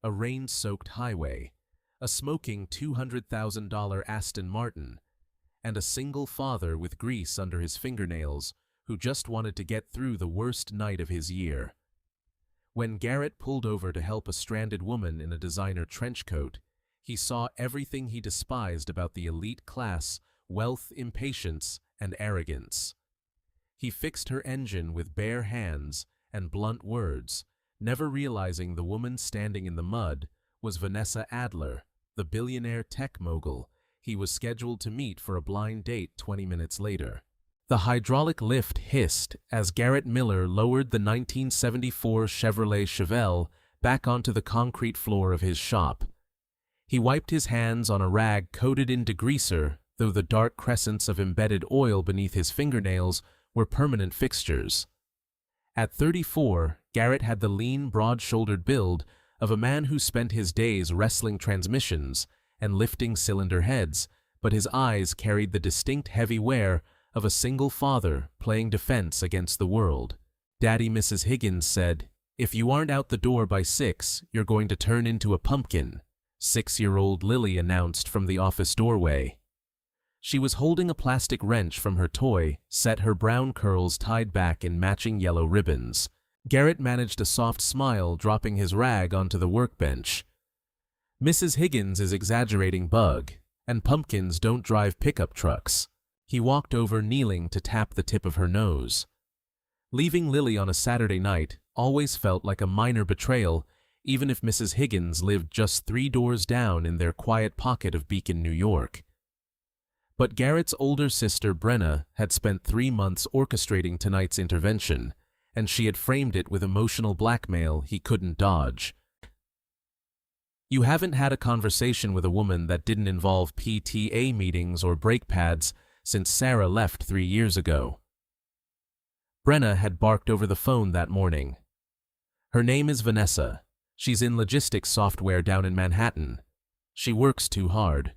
a rain-soaked highway, a smoking $200,000 Aston Martin, and a single father with grease under his fingernails who just wanted to get through the worst night of his year. When Garrett pulled over to help a stranded woman in a designer trench coat, he saw everything he despised about the elite class: wealth, impatience, and arrogance. He fixed her engine with bare hands and blunt words, never realizing the woman standing in the mud was Vanessa Adler, the billionaire tech mogul he was scheduled to meet for a blind date 20 minutes later. The hydraulic lift hissed as Garrett Miller lowered the 1974 Chevrolet Chevelle back onto the concrete floor of his shop. He wiped his hands on a rag coated in degreaser, though the dark crescents of embedded oil beneath his fingernails were permanent fixtures. At 34, Garrett had the lean, broad-shouldered build of a man who spent his days wrestling transmissions and lifting cylinder heads, but his eyes carried the distinct heavy wear of a single father playing defense against the world. Daddy, Mrs. Higgins said, "If you aren't out the door by 6, you're going to turn into a pumpkin," 6-year-old Lily announced from the office doorway. She was holding a plastic wrench from her toy set, her brown curls tied back in matching yellow ribbons. Garrett managed a soft smile, dropping his rag onto the workbench. "Mrs. Higgins is exaggerating, bug, and pumpkins don't drive pickup trucks." He walked over, kneeling to tap the tip of her nose. Leaving Lily on a Saturday night always felt like a minor betrayal, even if Mrs. Higgins lived just 3 doors down in their quiet pocket of Beacon, New York. But Garrett's older sister, Brenna, had spent 3 months orchestrating tonight's intervention, and she had framed it with emotional blackmail he couldn't dodge. "You haven't had a conversation with a woman that didn't involve PTA meetings or brake pads since Sarah left 3 years ago." Brenna had barked over the phone that morning. "Her name is Vanessa. She's in logistics software down in Manhattan. She works too hard.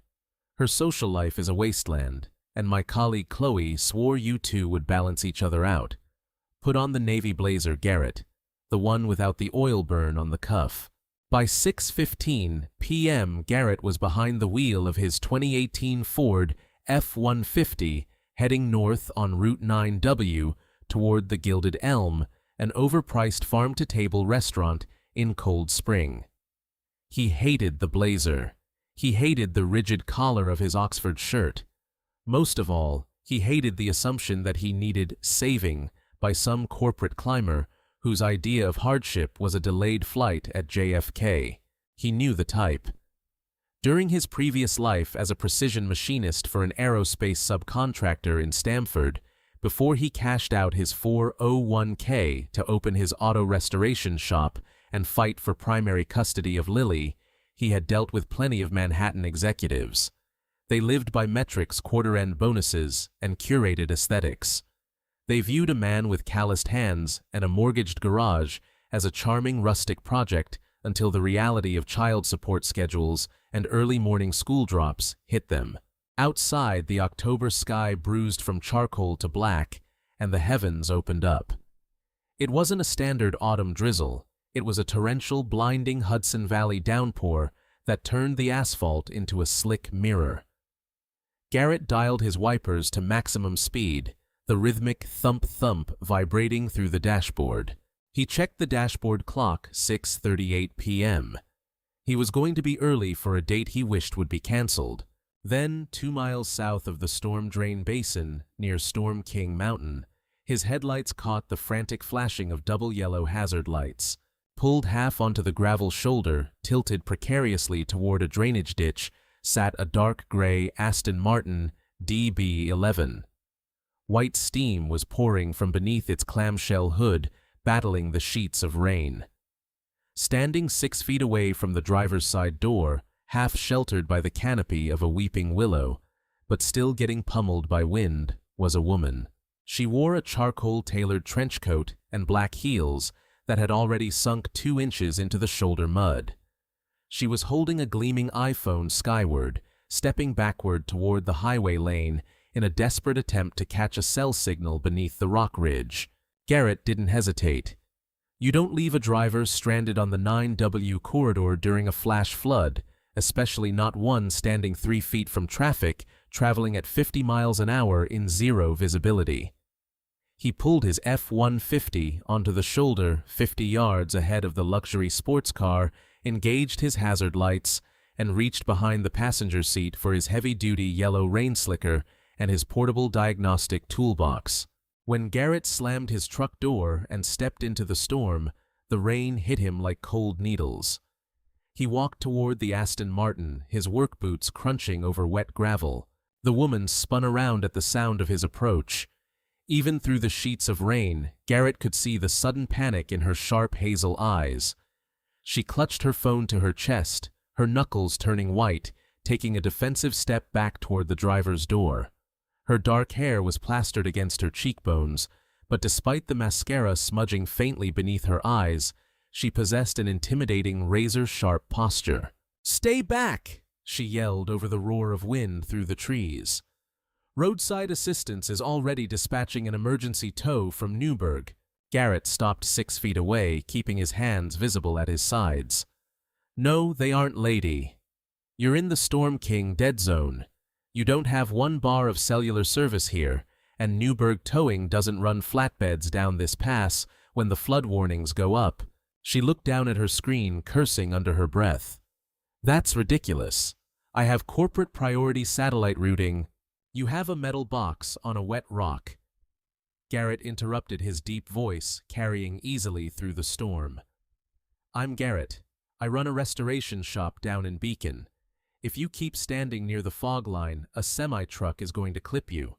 Her social life is a wasteland, and my colleague Chloe swore you two would balance each other out. Put on the navy blazer, Garrett, the one without the oil burn on the cuff." By 6:15 p.m., Garrett was behind the wheel of his 2018 Ford F-150, heading north on Route 9W toward the Gilded Elm, an overpriced farm-to-table restaurant in Cold Spring. He hated the blazer. He hated the rigid collar of his Oxford shirt. Most of all, he hated the assumption that he needed saving by some corporate climber whose idea of hardship was a delayed flight at JFK. He knew the type. During his previous life as a precision machinist for an aerospace subcontractor in Stamford, before he cashed out his 401k to open his auto restoration shop and fight for primary custody of Lily, he had dealt with plenty of Manhattan executives. They lived by metrics, quarter-end bonuses, and curated aesthetics. They viewed a man with calloused hands and a mortgaged garage as a charming rustic project until the reality of child support schedules and early morning school drops hit them. Outside, the October sky bruised from charcoal to black, and the heavens opened up. It wasn't a standard autumn drizzle. It was a torrential, blinding Hudson Valley downpour that turned the asphalt into a slick mirror. Garrett dialed his wipers to maximum speed, the rhythmic thump-thump vibrating through the dashboard. He checked the dashboard clock, 6:38 p.m. He was going to be early for a date he wished would be canceled. Then, 2 miles south of the Storm Drain Basin, near Storm King Mountain, his headlights caught the frantic flashing of double yellow hazard lights. Pulled half onto the gravel shoulder, tilted precariously toward a drainage ditch, sat a dark gray Aston Martin DB11. White steam was pouring from beneath its clamshell hood, battling the sheets of rain. Standing 6 feet away from the driver's side door, half sheltered by the canopy of a weeping willow, but still getting pummeled by wind, was a woman. She wore a charcoal-tailored trench coat and black heels that had already sunk 2 inches into the shoulder mud. She was holding a gleaming iPhone skyward, stepping backward toward the highway lane in a desperate attempt to catch a cell signal beneath the rock ridge. Garrett didn't hesitate. You don't leave a driver stranded on the 9W corridor during a flash flood, especially not one standing 3 feet from traffic, traveling at 50 miles an hour in zero visibility. He pulled his F-150 onto the shoulder 50 yards ahead of the luxury sports car, engaged his hazard lights, and reached behind the passenger seat for his heavy-duty yellow rain slicker and his portable diagnostic toolbox. When Garrett slammed his truck door and stepped into the storm, the rain hit him like cold needles. He walked toward the Aston Martin, his work boots crunching over wet gravel. The woman spun around at the sound of his approach. Even through the sheets of rain, Garrett could see the sudden panic in her sharp hazel eyes. She clutched her phone to her chest, her knuckles turning white, taking a defensive step back toward the driver's door. Her dark hair was plastered against her cheekbones, but despite the mascara smudging faintly beneath her eyes, she possessed an intimidating razor-sharp posture. "Stay back!" she yelled over the roar of wind through the trees. "Roadside assistance is already dispatching an emergency tow from Newburgh." Garrett stopped 6 feet away, keeping his hands visible at his sides. "No, they aren't, lady. You're in the Storm King dead zone. You don't have 1 bar of cellular service here, and Newburgh Towing doesn't run flatbeds down this pass when the flood warnings go up." She looked down at her screen, cursing under her breath. "That's ridiculous. I have corporate priority satellite routing." "You have a metal box on a wet rock." Garrett interrupted, his deep voice carrying easily through the storm. "I'm Garrett. I run a restoration shop down in Beacon. If you keep standing near the fog line, a semi-truck is going to clip you.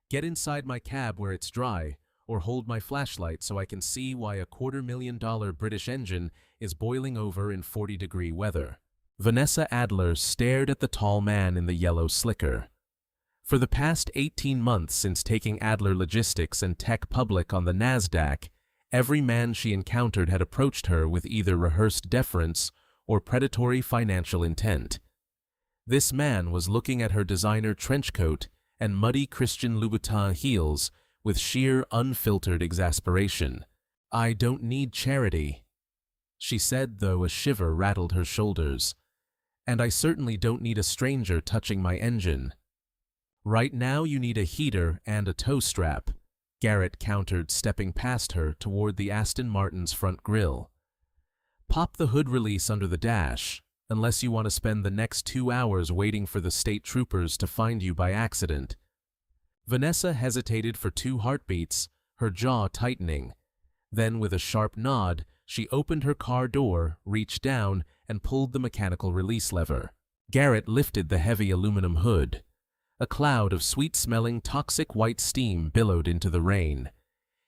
Get inside my cab where it's dry, or hold my flashlight so I can see why a $250,000 British engine is boiling over in 40-degree weather." Vanessa Adler stared at the tall man in the yellow slicker. For the past 18 months since taking Adler Logistics and Tech public on the NASDAQ, every man she encountered had approached her with either rehearsed deference or predatory financial intent. This man was looking at her designer trench coat and muddy Christian Louboutin heels with sheer, unfiltered exasperation. "I don't need charity," she said, though a shiver rattled her shoulders. "And I certainly don't need a stranger touching my engine." "Right now you need a heater and a tow strap," Garrett countered, stepping past her toward the Aston Martin's front grille. "Pop the hood release under the dash, unless you want to spend the next 2 hours waiting for the state troopers to find you by accident." Vanessa hesitated for 2 heartbeats, her jaw tightening. Then, with a sharp nod, she opened her car door, reached down, and pulled the mechanical release lever. Garrett lifted the heavy aluminum hood. A cloud of sweet-smelling, toxic white steam billowed into the rain.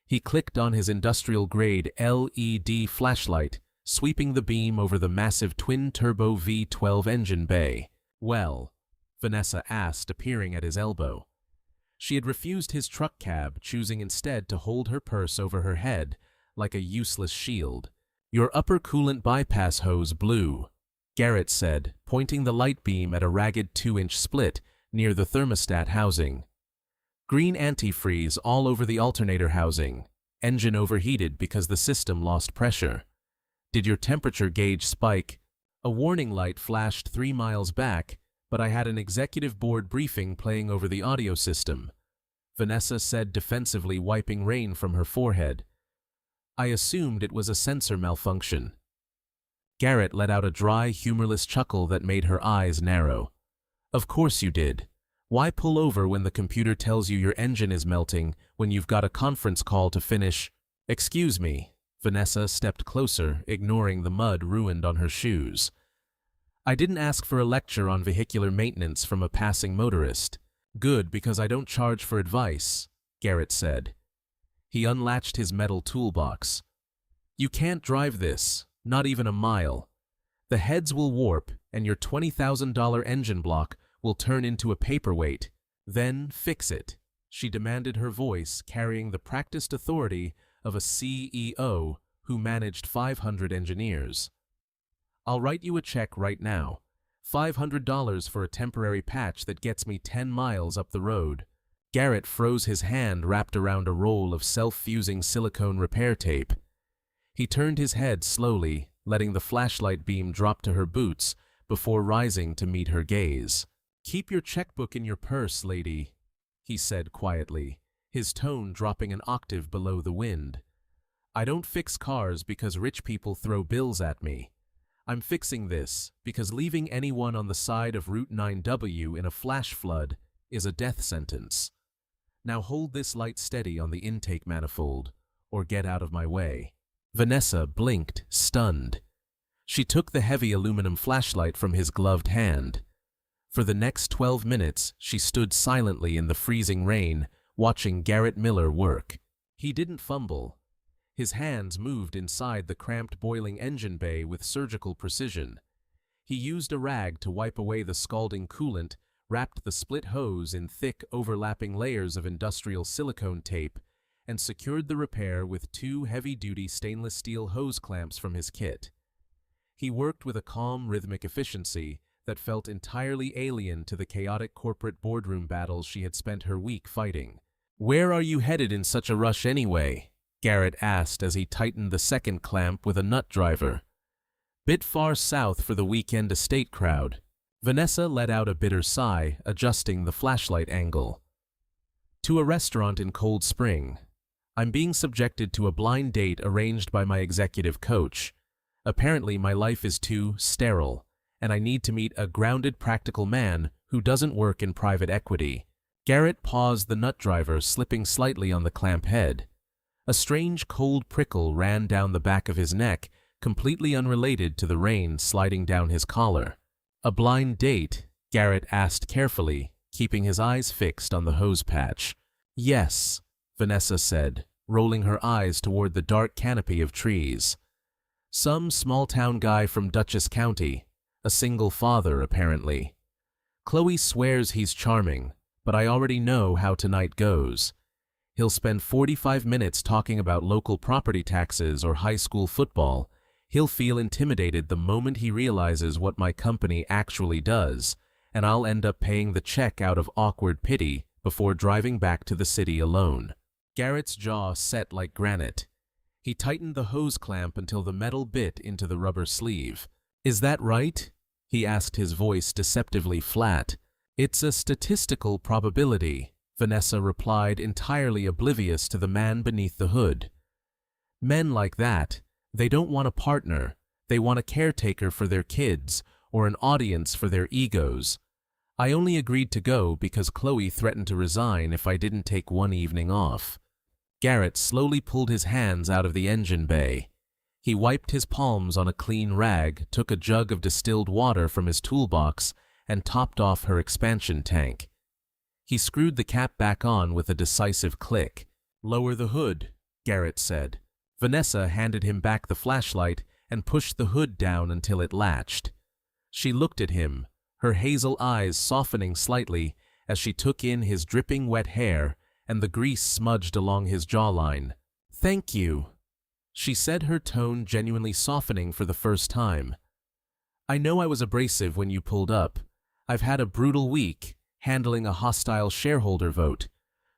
He clicked on his industrial-grade LED flashlight, sweeping the beam over the massive twin-turbo V12 engine bay. "Well?" Vanessa asked, appearing at his elbow. She had refused his truck cab, choosing instead to hold her purse over her head, like a useless shield. "Your upper coolant bypass hose blew," Garrett said, pointing the light beam at a ragged 2-inch split near the thermostat housing. "Green antifreeze all over the alternator housing. Engine overheated because the system lost pressure." "Did your temperature gauge spike?" "A warning light flashed 3 miles back, but I had an executive board briefing playing over the audio system," Vanessa said defensively, wiping rain from her forehead. "I assumed it was a sensor malfunction." Garrett let out a dry, humorless chuckle that made her eyes narrow. "Of course you did. Why pull over when the computer tells you your engine is melting when you've got a conference call to finish?" "Excuse me." Vanessa stepped closer, ignoring the mud ruined on her shoes. "I didn't ask for a lecture on vehicular maintenance from a passing motorist." "Good, because I don't charge for advice," Garrett said. He unlatched his metal toolbox. "You can't drive this, not even a mile. The heads will warp, and your $20,000 engine block will turn into a paperweight. Then fix it," she demanded, her voice carrying the practiced authority of a CEO who managed 500 engineers. "I'll write you a check right now. $500 for a temporary patch that gets me 10 miles up the road." Garrett froze, his hand wrapped around a roll of self-fusing silicone repair tape. He turned his head slowly, letting the flashlight beam drop to her boots before rising to meet her gaze. "Keep your checkbook in your purse, lady," he said quietly, his tone dropping an octave below the wind. "I don't fix cars because rich people throw bills at me. I'm fixing this because leaving anyone on the side of Route 9W in a flash flood is a death sentence. Now hold this light steady on the intake manifold, or get out of my way." Vanessa blinked, stunned. She took the heavy aluminum flashlight from his gloved hand. For the next 12 minutes, she stood silently in the freezing rain, watching Garrett Miller work. He didn't fumble. His hands moved inside the cramped boiling engine bay with surgical precision. He used a rag to wipe away the scalding coolant, wrapped the split hose in thick, overlapping layers of industrial silicone tape, and secured the repair with 2 heavy-duty stainless steel hose clamps from his kit. He worked with a calm, rhythmic efficiency that felt entirely alien to the chaotic corporate boardroom battles she had spent her week fighting. "Where are you headed in such a rush anyway?" Garrett asked as he tightened the second clamp with a nut driver. "Bit far south for the weekend estate crowd." Vanessa let out a bitter sigh, adjusting the flashlight angle. "To a restaurant in Cold Spring. I'm being subjected to a blind date arranged by my executive coach. Apparently my life is too sterile, and I need to meet a grounded, practical man who doesn't work in private equity." Garrett paused the nut driver, slipping slightly on the clamp head. A strange cold prickle ran down the back of his neck, completely unrelated to the rain sliding down his collar. "A blind date?" Garrett asked carefully, keeping his eyes fixed on the hose patch. "Yes," Vanessa said, rolling her eyes toward the dark canopy of trees. "Some small-town guy from Dutchess County, a single father apparently. Chloe swears he's charming, but I already know how tonight goes. He'll spend 45 minutes talking about local property taxes or high school football. He'll feel intimidated the moment he realizes what my company actually does, and I'll end up paying the check out of awkward pity before driving back to the city alone." Garrett's jaw set like granite. He tightened the hose clamp until the metal bit into the rubber sleeve. "Is that right?" he asked, his voice deceptively flat. "It's a statistical probability," Vanessa replied, entirely oblivious to the man beneath the hood. "Men like that, they don't want a partner, they want a caretaker for their kids or an audience for their egos. I only agreed to go because Chloe threatened to resign if I didn't take one evening off." Garrett slowly pulled his hands out of the engine bay. He wiped his palms on a clean rag, took a jug of distilled water from his toolbox, and topped off her expansion tank. He screwed the cap back on with a decisive click. "Lower the hood," Garrett said. Vanessa handed him back the flashlight and pushed the hood down until it latched. She looked at him, her hazel eyes softening slightly as she took in his dripping wet hair and the grease smudged along his jawline. "Thank you," she said, her tone genuinely softening for the first time. "I know I was abrasive when you pulled up. I've had a brutal week, handling a hostile shareholder vote.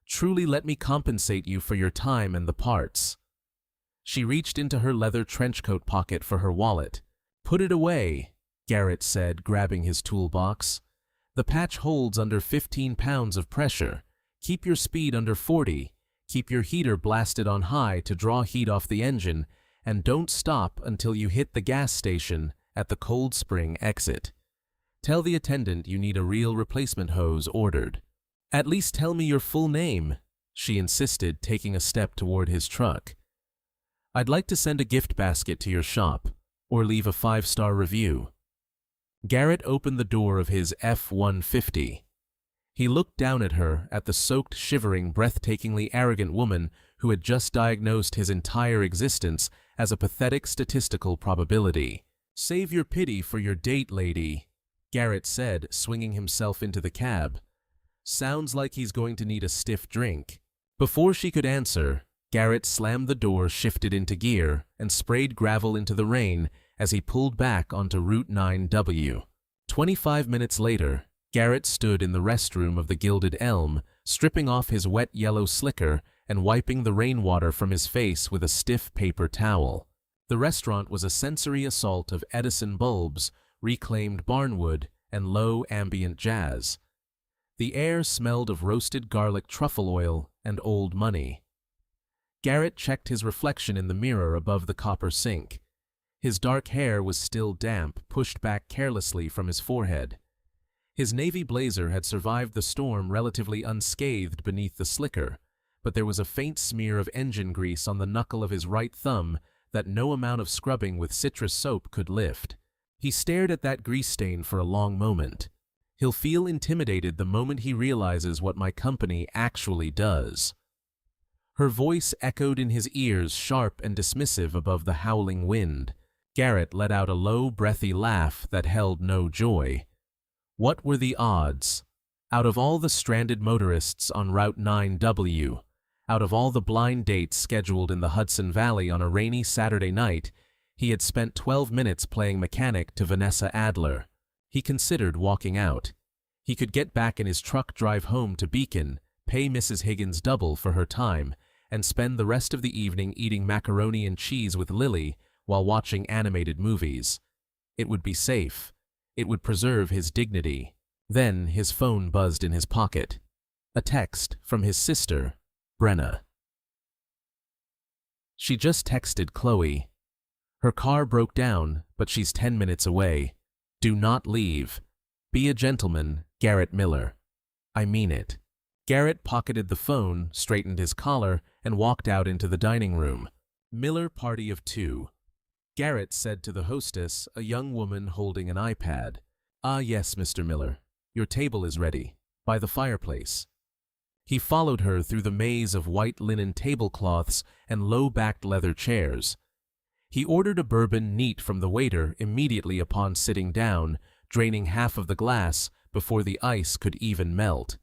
Truly let me compensate you for your time and the parts." She reached into her leather trenchcoat pocket for her wallet. "Put it away," Garrett said, grabbing his toolbox. "The patch holds under 15 pounds of pressure. Keep your speed under 40. Keep your heater blasted on high to draw heat off the engine, and don't stop until you hit the gas station at the Cold Spring exit. Tell the attendant you need a real replacement hose ordered. At least tell me your full name," she insisted, taking a step toward his truck. "I'd like to send a gift basket to your shop, or leave a 5-star review." Garrett opened the door of his F-150. He looked down at her, at the soaked, shivering, breathtakingly arrogant woman who had just diagnosed his entire existence as a pathetic statistical probability. "Save your pity for your date, lady," Garrett said, swinging himself into the cab. "Sounds like he's going to need a stiff drink." Before she could answer, Garrett slammed the door, shifted into gear, and sprayed gravel into the rain as he pulled back onto Route 9W. 25 minutes later, Garrett stood in the restroom of the Gilded Elm, stripping off his wet yellow slicker and wiping the rainwater from his face with a stiff paper towel. The restaurant was a sensory assault of Edison bulbs, reclaimed barnwood, and low ambient jazz. The air smelled of roasted garlic truffle oil and old money. Garrett checked his reflection in the mirror above the copper sink. His dark hair was still damp, pushed back carelessly from his forehead. His navy blazer had survived the storm relatively unscathed beneath the slicker, but there was a faint smear of engine grease on the knuckle of his right thumb that no amount of scrubbing with citrus soap could lift. He stared at that grease stain for a long moment. He'll feel intimidated the moment he realizes what my company actually does. Her voice echoed in his ears, sharp and dismissive above the howling wind. Garrett let out a low, breathy laugh that held no joy. What were the odds? Out of all the stranded motorists on Route 9W, out of all the blind dates scheduled in the Hudson Valley on a rainy Saturday night, he had spent 12 minutes playing mechanic to Vanessa Adler. He considered walking out. He could get back in his truck, drive home to Beacon, pay Mrs. Higgins double for her time, and spend the rest of the evening eating macaroni and cheese with Lily while watching animated movies. It would be safe. It would preserve his dignity. Then his phone buzzed in his pocket. A text from his sister, Brenna. She just texted Chloe. Her car broke down, but she's 10 minutes away. Do not leave. Be a gentleman, Garrett Miller. I mean it. Garrett pocketed the phone, straightened his collar, and walked out into the dining room. Miller party of 2. Garrett said to the hostess, a young woman holding an iPad. Ah yes, Mr. Miller. Your table is ready. By the fireplace. He followed her through the maze of white linen tablecloths and low-backed leather chairs. He ordered a bourbon neat from the waiter immediately upon sitting down, draining half of the glass before the ice could even melt.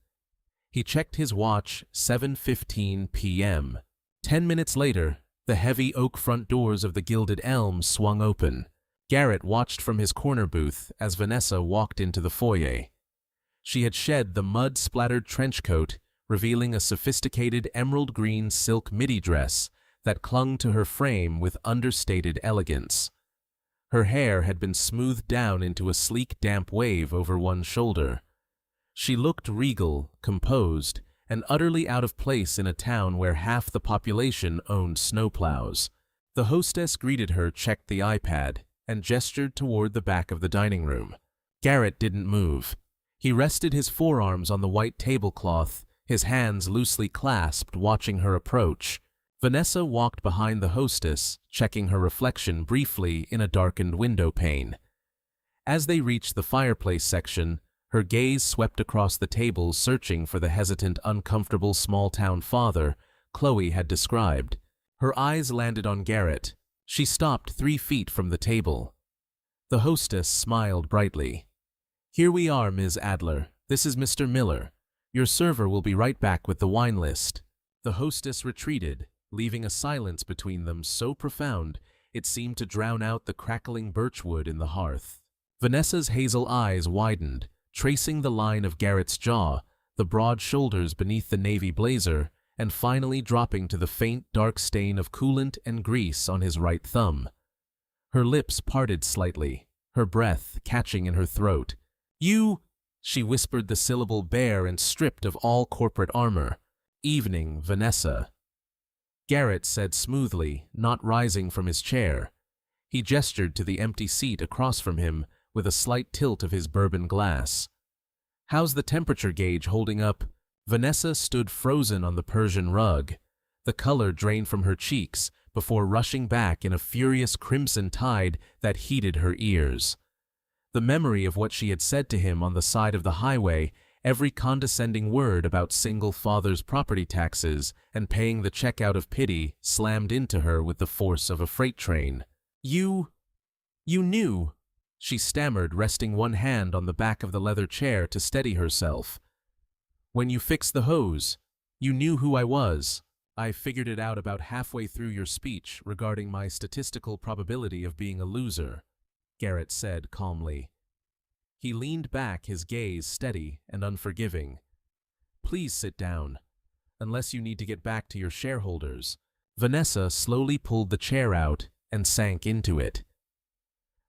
He checked his watch, 7:15 p.m. 10 minutes later, the heavy oak front doors of the Gilded Elm swung open. Garrett watched from his corner booth as Vanessa walked into the foyer. She had shed the mud-splattered trench coat, revealing a sophisticated emerald green silk midi dress that clung to her frame with understated elegance. Her hair had been smoothed down into a sleek, damp wave over one shoulder. She looked regal, composed, and utterly out of place in a town where half the population owned snowplows. The hostess greeted her, checked the iPad, and gestured toward the back of the dining room. Garrett didn't move. He rested his forearms on the white tablecloth, his hands loosely clasped, watching her approach. Vanessa walked behind the hostess, checking her reflection briefly in a darkened window pane. As they reached the fireplace section, her gaze swept across the table, searching for the hesitant, uncomfortable small-town father Chloe had described. Her eyes landed on Garrett. She stopped 3 feet from the table. The hostess smiled brightly. Here we are, Ms. Adler. This is Mr. Miller. Your server will be right back with the wine list. The hostess retreated, leaving a silence between them so profound it seemed to drown out the crackling birchwood in the hearth. Vanessa's hazel eyes widened, tracing the line of Garrett's jaw, the broad shoulders beneath the navy blazer, and finally dropping to the faint dark stain of coolant and grease on his right thumb. Her lips parted slightly, her breath catching in her throat. You, she whispered the syllable bare and stripped of all corporate armor. Evening, Vanessa. Garrett said smoothly, not rising from his chair. He gestured to the empty seat across from him with a slight tilt of his bourbon glass. How's the temperature gauge holding up? Vanessa stood frozen on the Persian rug. The color drained from her cheeks before rushing back in a furious crimson tide that heated her ears. The memory of what she had said to him on the side of the highway, every condescending word about single father's property taxes and paying the check out of pity, slammed into her with the force of a freight train. You knew, she stammered, resting one hand on the back of the leather chair to steady herself. When you fixed the hose, you knew who I was. I figured it out about halfway through your speech regarding my statistical probability of being a loser, Garrett said calmly. He leaned back, his gaze steady and unforgiving. Please sit down, unless you need to get back to your shareholders. Vanessa slowly pulled the chair out and sank into it.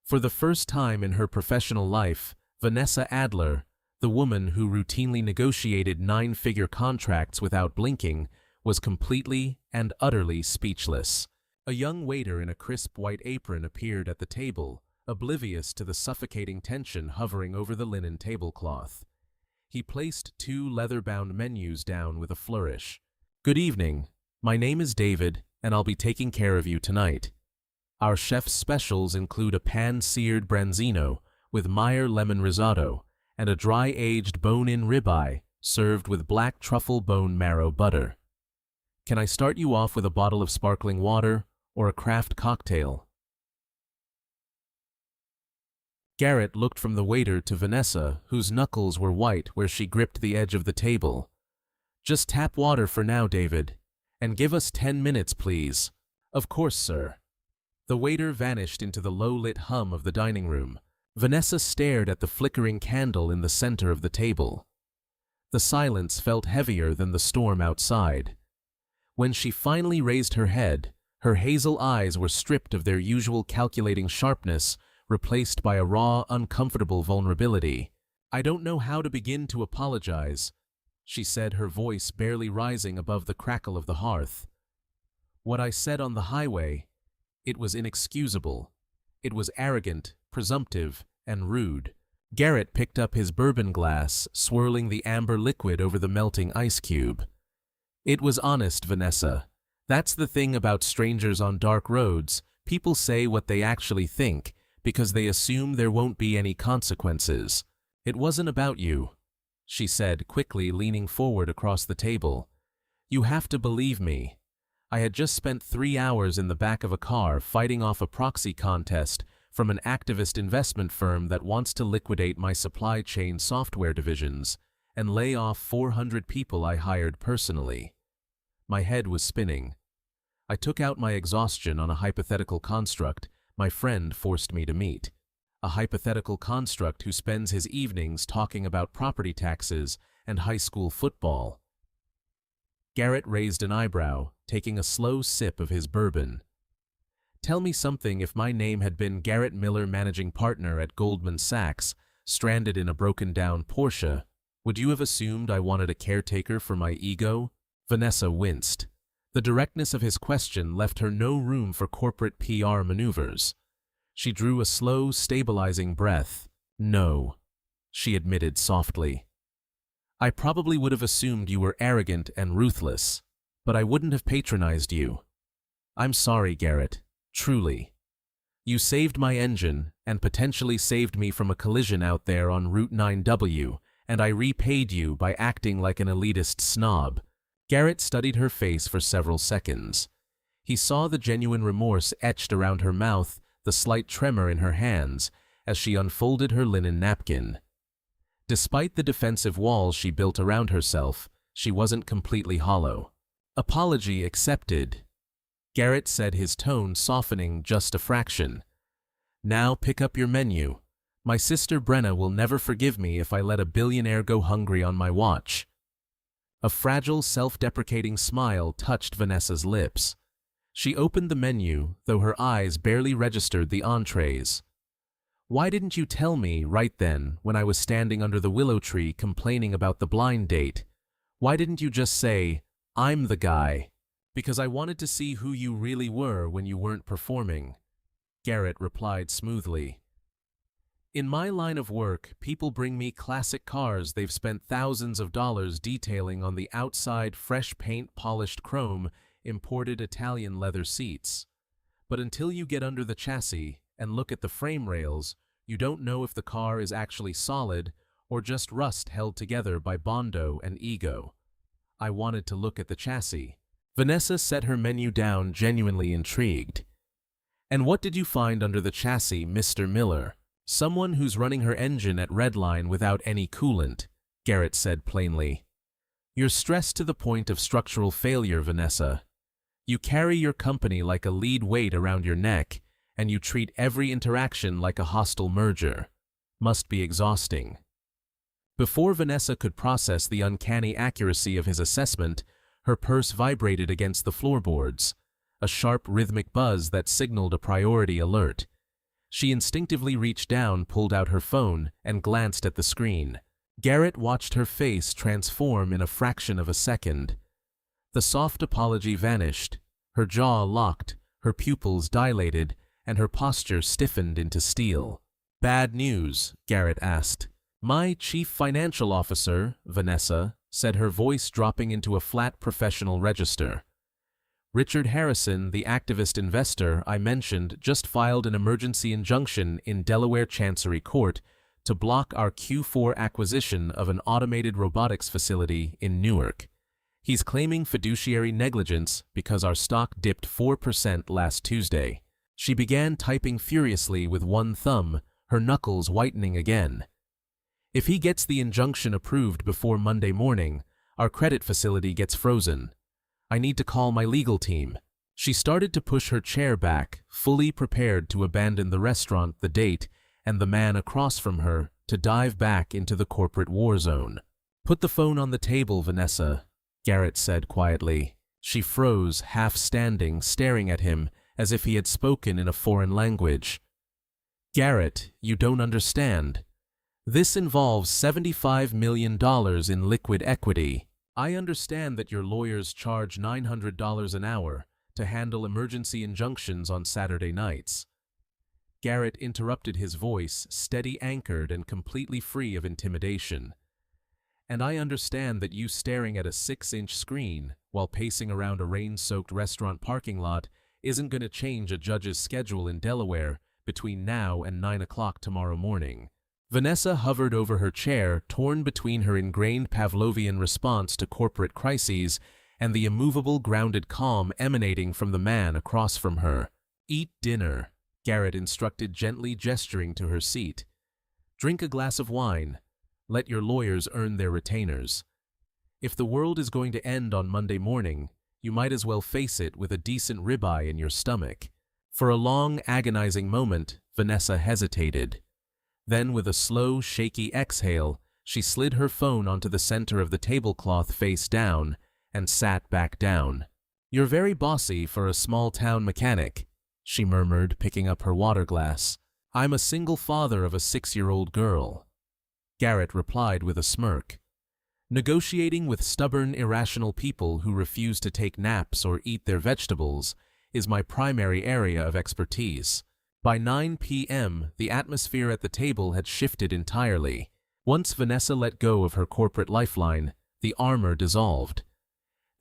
For the first time in her professional life, Vanessa Adler, the woman who routinely negotiated nine-figure contracts without blinking, was completely and utterly speechless. A young waiter in a crisp white apron appeared at the table, oblivious to the suffocating tension hovering over the linen tablecloth. He placed two leather-bound menus down with a flourish. "Good evening. My name is David, and I'll be taking care of you tonight. Our chef's specials include a pan-seared branzino with Meyer lemon risotto and a dry-aged bone-in ribeye served with black truffle bone marrow butter. Can I start you off with a bottle of sparkling water or a craft cocktail?" Garrett looked from the waiter to Vanessa, whose knuckles were white where she gripped the edge of the table. "Just tap water for now, David. And give us 10 minutes, please." "Of course, sir." The waiter vanished into the low-lit hum of the dining room. Vanessa stared at the flickering candle in the center of the table. The silence felt heavier than the storm outside. When she finally raised her head, her hazel eyes were stripped of their usual calculating sharpness, replaced by a raw, uncomfortable vulnerability. "I don't know how to begin to apologize," she said, her voice barely rising above the crackle of the hearth. "What I said on the highway, it was inexcusable. It was arrogant, presumptive, and rude." Garrett picked up his bourbon glass, swirling the amber liquid over the melting ice cube. "It was honest, Vanessa. That's the thing about strangers on dark roads. People say what they actually think, because they assume there won't be any consequences. It wasn't about you," she said, quickly leaning forward across the table. "You have to believe me. I had just spent 3 hours in the back of a car fighting off a proxy contest from an activist investment firm that wants to liquidate my supply chain software divisions and lay off 400 people I hired personally. My head was spinning. I took out my exhaustion on a hypothetical construct my friend forced me to meet. A hypothetical construct who spends his evenings talking about property taxes and high school football." Garrett raised an eyebrow, taking a slow sip of his bourbon. "Tell me something. If my name had been Garrett Miller, managing partner at Goldman Sachs, stranded in a broken-down Porsche, would you have assumed I wanted a caretaker for my ego?" Vanessa winced. The directness of his question left her no room for corporate PR maneuvers. She drew a slow, stabilizing breath. "No," she admitted softly. "I probably would have assumed you were arrogant and ruthless, but I wouldn't have patronized you. I'm sorry, Garrett, truly. You saved my engine and potentially saved me from a collision out there on Route 9W, and I repaid you by acting like an elitist snob." Garrett studied her face for several seconds. He saw the genuine remorse etched around her mouth, the slight tremor in her hands, as she unfolded her linen napkin. Despite the defensive walls she built around herself, she wasn't completely hollow. "Apology accepted," Garrett said, his tone softening just a fraction. "Now pick up your menu. My sister Brenna will never forgive me if I let a billionaire go hungry on my watch." A fragile, self-deprecating smile touched Vanessa's lips. She opened the menu, though her eyes barely registered the entrees. "Why didn't you tell me right then, when I was standing under the willow tree complaining about the blind date? Why didn't you just say, 'I'm the guy'?" "Because I wanted to see who you really were when you weren't performing," Garrett replied smoothly. "In my line of work, people bring me classic cars they've spent thousands of dollars detailing on the outside, fresh paint, polished chrome, imported Italian leather seats. But until you get under the chassis and look at the frame rails, you don't know if the car is actually solid or just rust held together by bondo and ego. I wanted to look at the chassis." Vanessa set her menu down, genuinely intrigued. "And what did you find under the chassis, Mr. Miller?" "Someone who's running her engine at redline without any coolant," Garrett said plainly. "You're stressed to the point of structural failure, Vanessa. You carry your company like a lead weight around your neck, and you treat every interaction like a hostile merger. Must be exhausting." Before Vanessa could process the uncanny accuracy of his assessment, her purse vibrated against the floorboards. a sharp rhythmic buzz that signaled a priority alert. She instinctively reached down, pulled out her phone, and glanced at the screen. Garrett watched her face transform in a fraction of a second. The soft apology vanished, her jaw locked, her pupils dilated, and her posture stiffened into steel. "Bad news?" Garrett asked. "My chief financial officer," Vanessa said, her voice dropping into a flat professional register. "Richard Harrison, the activist investor I mentioned, just filed an emergency injunction in Delaware Chancery Court to block our Q4 acquisition of an automated robotics facility in Newark. He's claiming fiduciary negligence because our stock dipped 4% last Tuesday." She began typing furiously with one thumb, her knuckles whitening again. "If he gets the injunction approved before Monday morning, our credit facility gets frozen. I need to call my legal team." She started to push her chair back, fully prepared to abandon the restaurant, the date, and the man across from her, to dive back into the corporate war zone. "Put the phone on the table, Vanessa," Garrett said quietly. She froze, half standing, staring at him, as if he had spoken in a foreign language. "Garrett, you don't understand. This involves $75 million in liquid equity. I understand that your lawyers charge $900 an hour to handle emergency injunctions on Saturday nights." Garrett interrupted, his voice steady, anchored, and completely free of intimidation. "And I understand that you staring at a 6-inch screen while pacing around a rain-soaked restaurant parking lot isn't going to change a judge's schedule in Delaware between now and 9 o'clock tomorrow morning." Vanessa hovered over her chair, torn between her ingrained Pavlovian response to corporate crises and the immovable, grounded calm emanating from the man across from her. "Eat dinner," Garrett instructed, gently gesturing to her seat. "Drink a glass of wine. Let your lawyers earn their retainers. If the world is going to end on Monday morning, you might as well face it with a decent ribeye in your stomach." For a long, agonizing moment, Vanessa hesitated. Then, with a slow, shaky exhale, she slid her phone onto the center of the tablecloth face down and sat back down. "You're very bossy for a small-town mechanic," she murmured, picking up her water glass. "I'm a single father of a 6-year-old girl." Garrett replied with a smirk. "Negotiating with stubborn, irrational people who refuse to take naps or eat their vegetables is my primary area of expertise." By 9 p.m., the atmosphere at the table had shifted entirely. Once Vanessa let go of her corporate lifeline, the armor dissolved.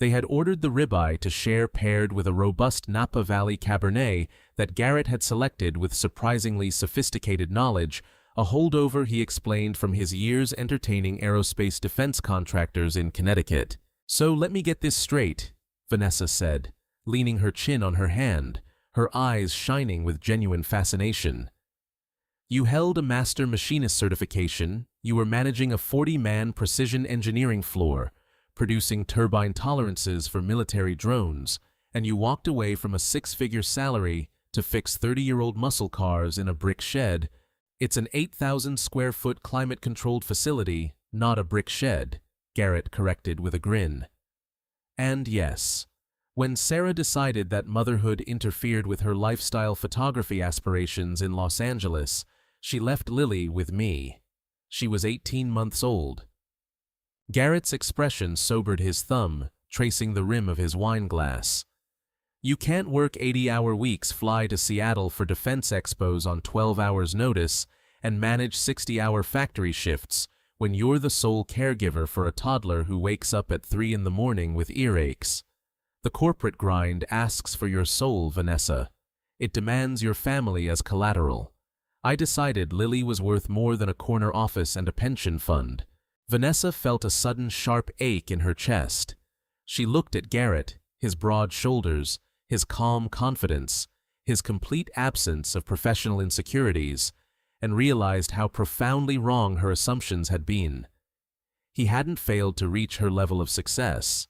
They had ordered the ribeye to share, paired with a robust Napa Valley Cabernet that Garrett had selected with surprisingly sophisticated knowledge, a holdover, he explained, from his years entertaining aerospace defense contractors in Connecticut. "So let me get this straight," Vanessa said, leaning her chin on her hand, her eyes shining with genuine fascination. "You held a master machinist certification, you were managing a 40-man precision engineering floor, producing turbine tolerances for military drones, and you walked away from a 6-figure salary to fix 30-year-old muscle cars in a brick shed. It's an 8,000-square-foot climate-controlled facility, not a brick shed," Garrett corrected with a grin. "And yes, when Sarah decided that motherhood interfered with her lifestyle photography aspirations in Los Angeles, she left Lily with me. She was 18 months old." Garrett's expression sobered his thumb, tracing the rim of his wine glass. "You can't work 80-hour weeks, fly to Seattle for defense expos on 12 hours notice, and manage 60-hour factory shifts when you're the sole caregiver for a toddler who wakes up at 3 in the morning with earaches. The corporate grind asks for your soul, Vanessa. It demands your family as collateral. I decided Lily was worth more than a corner office and a pension fund." Vanessa felt a sudden sharp ache in her chest. She looked at Garrett, his broad shoulders, his calm confidence, his complete absence of professional insecurities, and realized how profoundly wrong her assumptions had been. He hadn't failed to reach her level of success.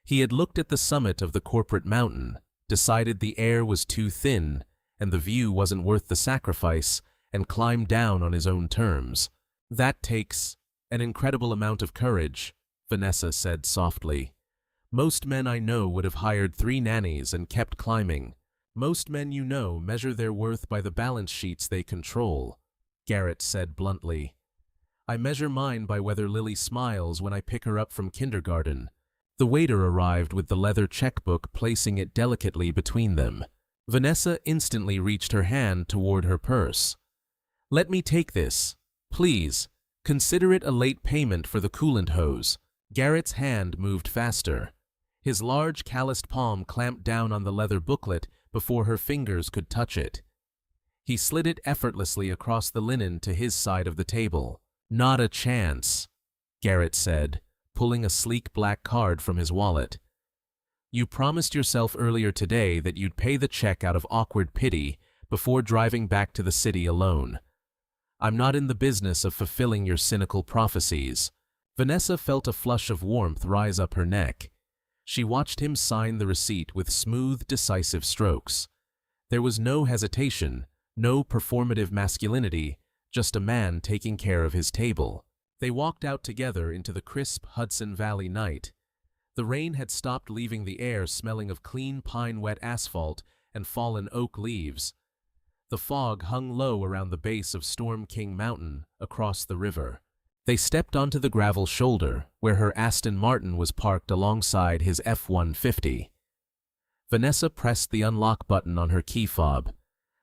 He had looked at the summit of the corporate mountain, decided the air was too thin and the view wasn't worth the sacrifice, and climbed down on his own terms. "That takes an incredible amount of courage," Vanessa said softly. Most men I know would have hired 3 nannies and kept climbing. Most men you know measure their worth by the balance sheets they control, Garrett said bluntly. I measure mine by whether Lily smiles when I pick her up from kindergarten. The waiter arrived with the leather checkbook, placing it delicately between them. Vanessa instantly reached her hand toward her purse. Let me take this. Please, consider it a late payment for the coolant hose. Garrett's hand moved faster. His large calloused palm clamped down on the leather booklet before her fingers could touch it. He slid it effortlessly across the linen to his side of the table. Not a chance, Garrett said, pulling a sleek black card from his wallet. You promised yourself earlier today that you'd pay the check out of awkward pity before driving back to the city alone. I'm not in the business of fulfilling your cynical prophecies. Vanessa felt a flush of warmth rise up her neck. She watched him sign the receipt with smooth, decisive strokes. There was no hesitation, no performative masculinity, just a man taking care of his table. They walked out together into the crisp Hudson Valley night. The rain had stopped, leaving the air smelling of clean pine-wet asphalt and fallen oak leaves. The fog hung low around the base of Storm King Mountain across the river. They stepped onto the gravel shoulder, where her Aston Martin was parked alongside his F-150. Vanessa pressed the unlock button on her key fob.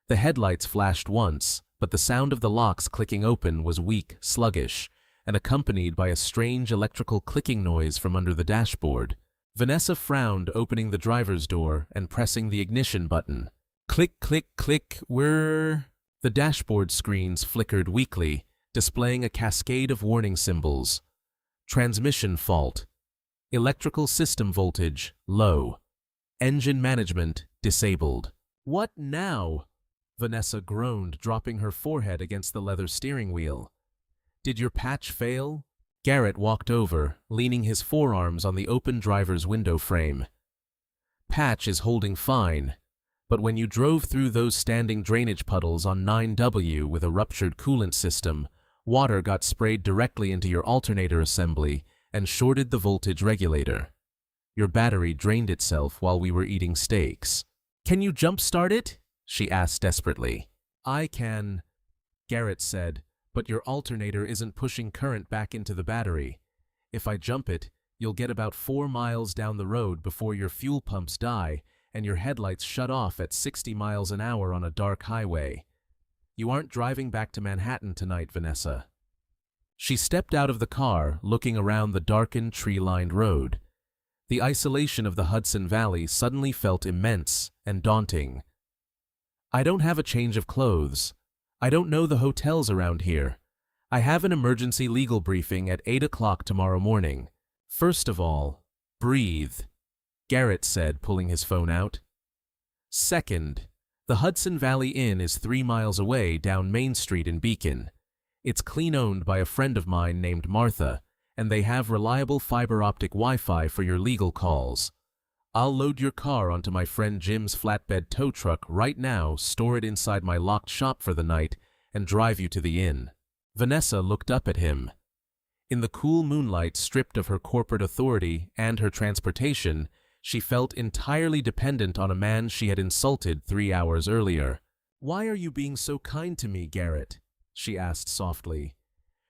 The headlights flashed once, but the sound of the locks clicking open was weak, sluggish, and accompanied by a strange electrical clicking noise from under the dashboard. Vanessa frowned, opening the driver's door and pressing the ignition button. Click, click, click, whirr. The dashboard screens flickered weakly, displaying a cascade of warning symbols. Transmission fault. Electrical system voltage, low. Engine management, disabled. What now? Vanessa groaned, dropping her forehead against the leather steering wheel. Did your patch fail? Garrett walked over, leaning his forearms on the open driver's window frame. Patch is holding fine, but when you drove through those standing drainage puddles on 9W with a ruptured coolant system, water got sprayed directly into your alternator assembly and shorted the voltage regulator. Your battery drained itself while we were eating steaks. Can you jump-start it? She asked desperately. I can, Garrett said, but your alternator isn't pushing current back into the battery. If I jump it, you'll get about 4 miles down the road before your fuel pumps die and your headlights shut off at 60 miles an hour on a dark highway. You aren't driving back to Manhattan tonight, Vanessa. She stepped out of the car, looking around the darkened, tree-lined road. The isolation of the Hudson Valley suddenly felt immense and daunting. I don't have a change of clothes. I don't know the hotels around here. I have an emergency legal briefing at 8 o'clock tomorrow morning. First of all, breathe, Garrett said, pulling his phone out. Second, the Hudson Valley Inn is 3 miles away down Main Street in Beacon. It's clean-owned by a friend of mine named Martha, and they have reliable fiber-optic Wi-Fi for your legal calls. I'll load your car onto my friend Jim's flatbed tow truck right now, store it inside my locked shop for the night, and drive you to the inn. Vanessa looked up at him. In the cool moonlight, stripped of her corporate authority and her transportation, she felt entirely dependent on a man she had insulted 3 hours earlier. Why are you being so kind to me, Garrett? She asked softly.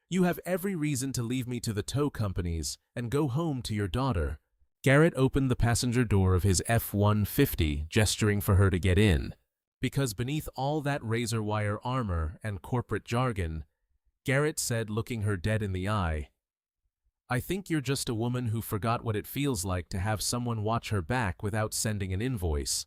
You have every reason to leave me to the tow companies and go home to your daughter. Garrett opened the passenger door of his F-150, gesturing for her to get in. Because beneath all that razor wire armor and corporate jargon, Garrett said, looking her dead in the eye, I think you're just a woman who forgot what it feels like to have someone watch her back without sending an invoice.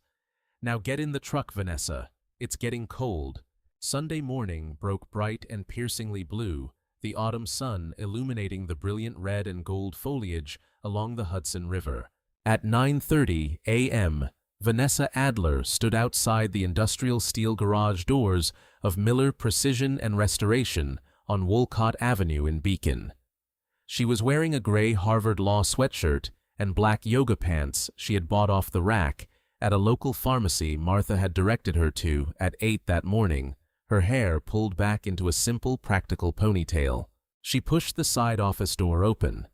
Now get in the truck, Vanessa. It's getting cold. Sunday morning broke bright and piercingly blue, the autumn sun illuminating the brilliant red and gold foliage along the Hudson River. At 9:30 a.m., Vanessa Adler stood outside the industrial steel garage doors of Miller Precision and Restoration on Wolcott Avenue in Beacon. She was wearing a gray Harvard Law sweatshirt and black yoga pants she had bought off the rack at a local pharmacy Martha had directed her to at 8 that morning, her hair pulled back into a simple, practical ponytail. She pushed the side office door open.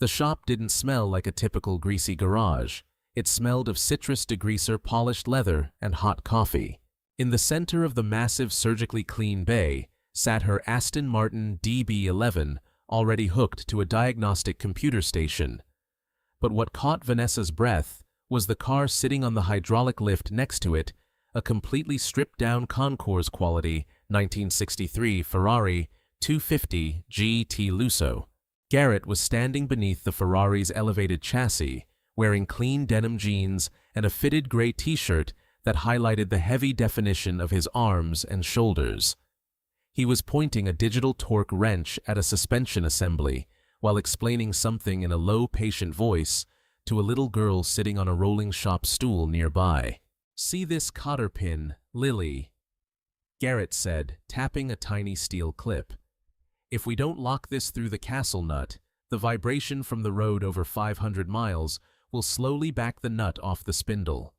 The shop didn't smell like a typical greasy garage. It smelled of citrus degreaser, polished leather, and hot coffee. In the center of the massive surgically clean bay sat her Aston Martin DB11, already hooked to a diagnostic computer station. But what caught Vanessa's breath was the car sitting on the hydraulic lift next to it, a completely stripped-down Concours quality 1963 Ferrari 250 GT Lusso. Garrett was standing beneath the Ferrari's elevated chassis, wearing clean denim jeans and a fitted gray t-shirt that highlighted the heavy definition of his arms and shoulders. He was pointing a digital torque wrench at a suspension assembly while explaining something in a low, patient voice to a little girl sitting on a rolling shop stool nearby. "See this cotter pin, Lily," Garrett said, tapping a tiny steel clip. "If we don't lock this through the castle nut, the vibration from the road over 500 miles will slowly back the nut off the spindle.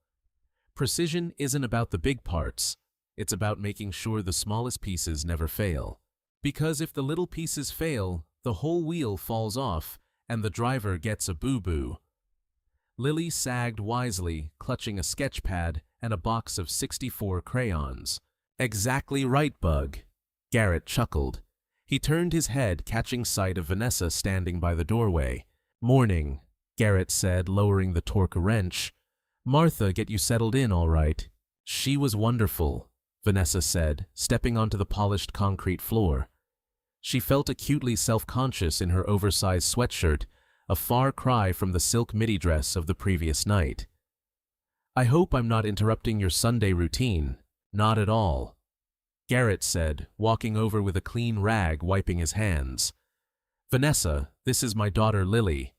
Precision isn't about the big parts. It's about making sure the smallest pieces never fail. Because if the little pieces fail, the whole wheel falls off and the driver gets a boo-boo." Lily sagged wisely, clutching a sketch pad and a box of 64 crayons. "Exactly right, Bug," Garrett chuckled. He turned his head, catching sight of Vanessa standing by the doorway. "Morning," Garrett said, lowering the torque wrench. "Martha get you settled in all right?" "She was wonderful," Vanessa said, stepping onto the polished concrete floor. She felt acutely self-conscious in her oversized sweatshirt, a far cry from the silk midi dress of the previous night. "I hope I'm not interrupting your Sunday routine." "Not at all," Garrett said, walking over with a clean rag, wiping his hands. "Vanessa, this is my daughter Lily.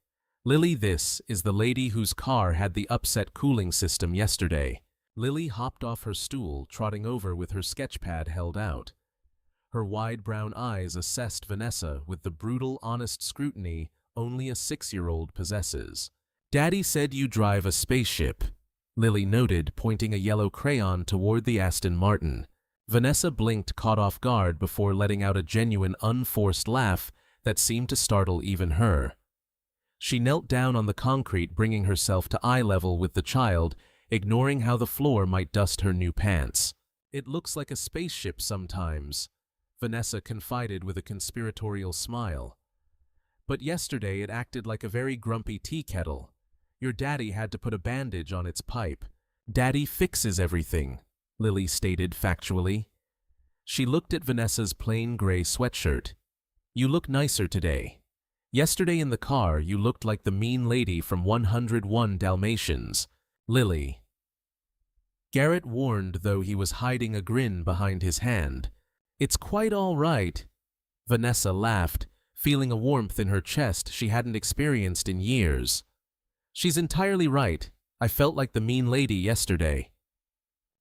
Lily, this is the lady whose car had the upset cooling system yesterday." Lily hopped off her stool, trotting over with her sketchpad held out. Her wide brown eyes assessed Vanessa with the brutal, honest scrutiny only a 6-year-old possesses. "Daddy said you drive a spaceship," Lily noted, pointing a yellow crayon toward the Aston Martin. Vanessa blinked, caught off guard, before letting out a genuine, unforced laugh that seemed to startle even her. She knelt down on the concrete, bringing herself to eye level with the child, ignoring how the floor might dust her new pants. "It looks like a spaceship sometimes," Vanessa confided with a conspiratorial smile. "But yesterday it acted like a very grumpy tea kettle. Your daddy had to put a bandage on its pipe." "Daddy fixes everything," Lily stated factually. She looked at Vanessa's plain gray sweatshirt. "You look nicer today. Yesterday in the car you looked like the mean lady from 101 Dalmatians." "Lily." Garrett warned, though he was hiding a grin behind his hand. "It's quite all right." Vanessa laughed, feeling a warmth in her chest she hadn't experienced in years. "She's entirely right. I felt like the mean lady yesterday."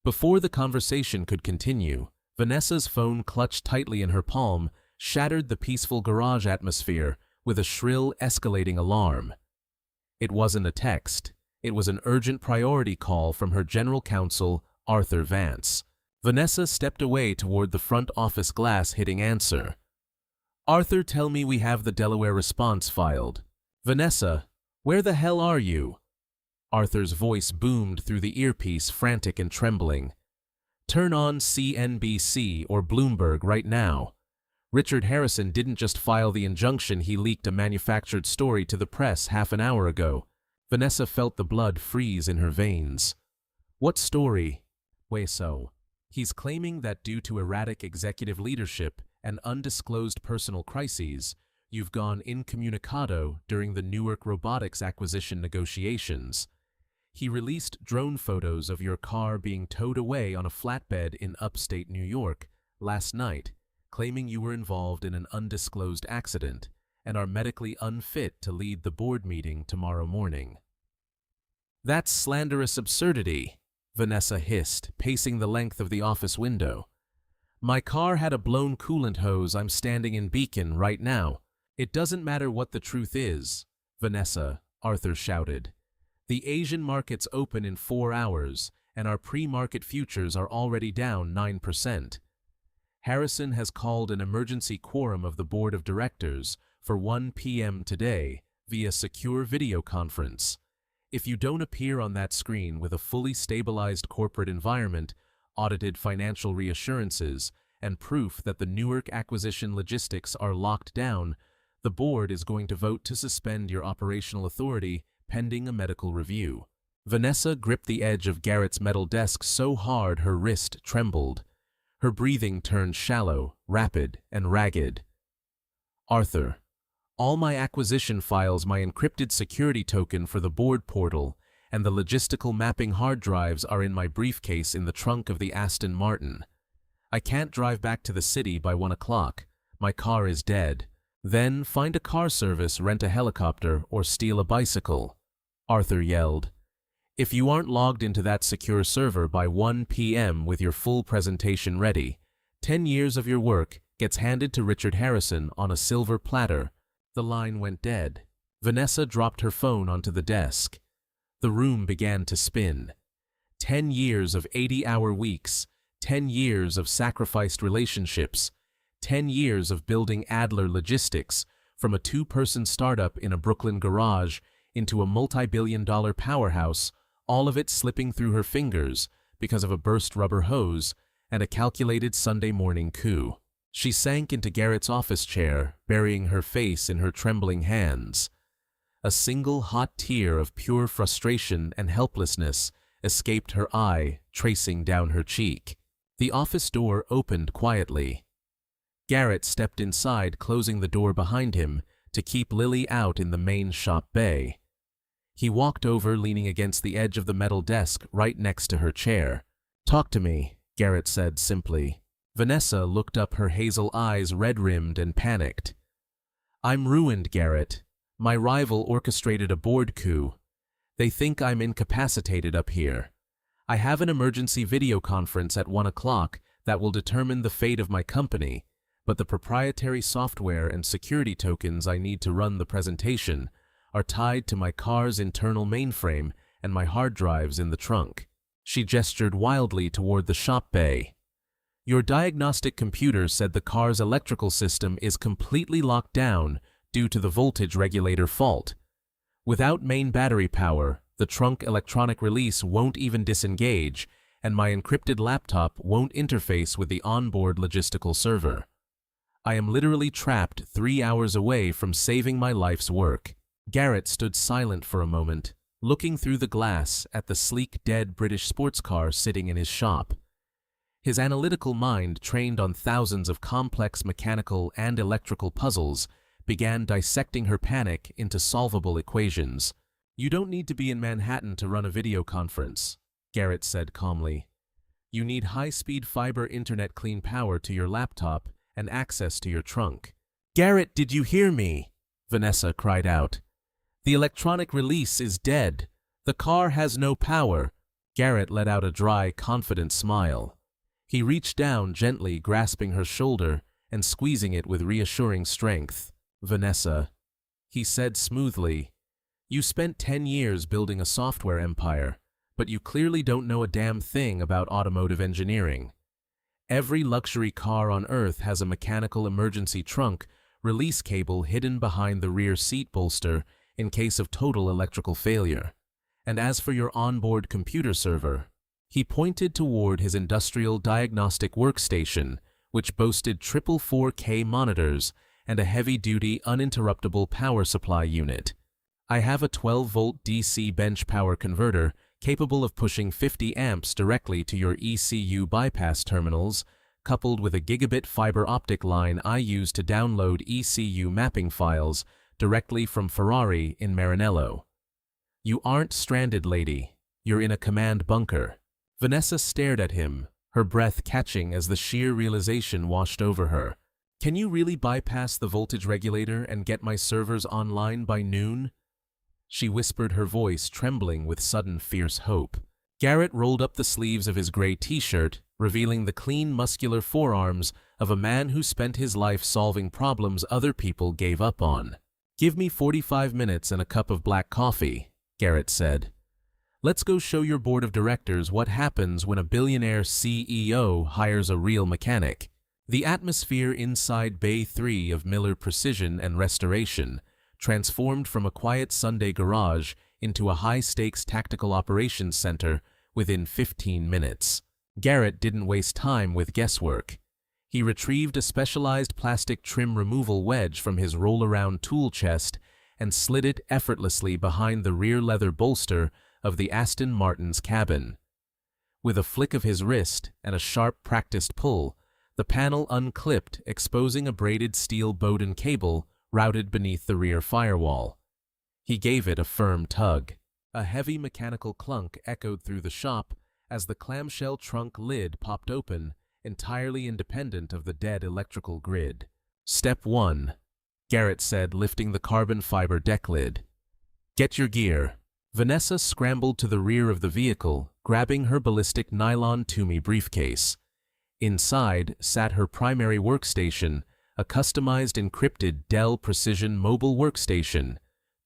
Before the conversation could continue, Vanessa's phone, clutched tightly in her palm, shattered the peaceful garage atmosphere with a shrill, escalating alarm. It wasn't a text. It was an urgent priority call from her general counsel, Arthur Vance. Vanessa stepped away toward the front office glass, hitting answer. "Arthur, tell me we have the Delaware response filed." "Vanessa, where the hell are you?" Arthur's voice boomed through the earpiece, frantic and trembling. "Turn on CNBC or Bloomberg right now. Richard Harrison didn't just file the injunction, he leaked a manufactured story to the press half an hour ago." Vanessa felt the blood freeze in her veins. "What story?" "So. He's claiming that due to erratic executive leadership and undisclosed personal crises, you've gone incommunicado during the Newark Robotics acquisition negotiations. He released drone photos of your car being towed away on a flatbed in upstate New York last night, claiming you were involved in an undisclosed accident and are medically unfit to lead the board meeting tomorrow morning." "That's slanderous absurdity," Vanessa hissed, pacing the length of the office window. "My car had a blown coolant hose. I'm standing in Beacon right now." "It doesn't matter what the truth is, Vanessa," Arthur shouted. "The Asian markets open in 4 hours, and our pre-market futures are already down 9%. Harrison has called an emergency quorum of the board of directors for 1 p.m. today, via secure video conference. If you don't appear on that screen with a fully stabilized corporate environment, audited financial reassurances, and proof that the Newark acquisition logistics are locked down, the board is going to vote to suspend your operational authority pending a medical review. Vanessa gripped the edge of Garrett's metal desk so hard her wrist trembled. Her breathing turned shallow, rapid, and ragged. Arthur, all my acquisition files, my encrypted security token for the board portal, and the logistical mapping hard drives are in my briefcase in the trunk of the Aston Martin. I can't drive back to the city by 1 o'clock. My car is dead. Then find a car service, rent a helicopter, or steal a bicycle. Arthur yelled. If you aren't logged into that secure server by 1 p.m. with your full presentation ready, 10 years of your work gets handed to Richard Harrison on a silver platter. The line went dead. Vanessa dropped her phone onto the desk. The room began to spin. 10 years of 80-hour weeks, 10 years of sacrificed relationships, 10 years of building Adler Logistics from a 2-person startup in a Brooklyn garage into a multi-billion-dollar powerhouse, all of it slipping through her fingers because of a burst rubber hose and a calculated Sunday morning coup. She sank into Garrett's office chair, burying her face in her trembling hands. A single hot tear of pure frustration and helplessness escaped her eye, tracing down her cheek. The office door opened quietly. Garrett stepped inside, closing the door behind him to keep Lily out in the main shop bay. He walked over, leaning against the edge of the metal desk right next to her chair. "Talk to me," Garrett said simply. Vanessa looked up, her hazel eyes red-rimmed and panicked. "I'm ruined, Garrett. My rival orchestrated a board coup. They think I'm incapacitated up here. I have an emergency video conference at 1 o'clock that will determine the fate of my company, but the proprietary software and security tokens I need to run the presentation are tied to my car's internal mainframe and my hard drives in the trunk." She gestured wildly toward the shop bay. "Your diagnostic computer said the car's electrical system is completely locked down due to the voltage regulator fault. Without main battery power, the trunk electronic release won't even disengage, and my encrypted laptop won't interface with the onboard logistical server. I am literally trapped 3 hours away from saving my life's work." Garrett stood silent for a moment, looking through the glass at the sleek, dead British sports car sitting in his shop. His analytical mind, trained on thousands of complex mechanical and electrical puzzles, began dissecting her panic into solvable equations. "You don't need to be in Manhattan to run a video conference," Garrett said calmly. "You need high-speed fiber internet, clean power to your laptop, and access to your trunk." "Garrett, did you hear me?" Vanessa cried out. "The electronic release is dead. The car has no power." Garrett let out a dry, confident smile. He reached down, gently grasping her shoulder and squeezing it with reassuring strength. "Vanessa," he said smoothly, "you spent 10 years building a software empire, but you clearly don't know a damn thing about automotive engineering. Every luxury car on Earth has a mechanical emergency trunk release cable hidden behind the rear seat bolster in case of total electrical failure. And as for your onboard computer server," he pointed toward his industrial diagnostic workstation, which boasted triple 4K monitors and a heavy-duty uninterruptible power supply unit. "I have a 12-volt DC bench power converter capable of pushing 50 amps directly to your ECU bypass terminals, coupled with a gigabit fiber optic line I use to download ECU mapping files directly from Ferrari in Maranello. You aren't stranded, lady. You're in a command bunker." Vanessa stared at him, her breath catching as the sheer realization washed over her. "Can you really bypass the voltage regulator and get my servers online by noon?" She whispered, her voice trembling with sudden fierce hope. Garrett rolled up the sleeves of his gray t-shirt, revealing the clean, muscular forearms of a man who spent his life solving problems other people gave up on. "Give me 45 minutes and a cup of black coffee," Garrett said. "Let's go show your board of directors what happens when a billionaire CEO hires a real mechanic." The atmosphere inside Bay 3 of Miller Precision and Restoration transformed from a quiet Sunday garage into a high-stakes tactical operations center within 15 minutes. Garrett didn't waste time with guesswork. He retrieved a specialized plastic trim removal wedge from his roll-around tool chest and slid it effortlessly behind the rear leather bolster of the Aston Martin's cabin. With a flick of his wrist and a sharp, practiced pull, the panel unclipped, exposing a braided steel Bowden cable routed beneath the rear firewall. He gave it a firm tug. A heavy mechanical clunk echoed through the shop as the clamshell trunk lid popped open, entirely independent of the dead electrical grid. "Step 1, Garrett said, lifting the carbon fiber deck lid. "Get your gear." Vanessa scrambled to the rear of the vehicle, grabbing her ballistic nylon Toomey briefcase. Inside sat her primary workstation, a customized encrypted Dell Precision mobile workstation,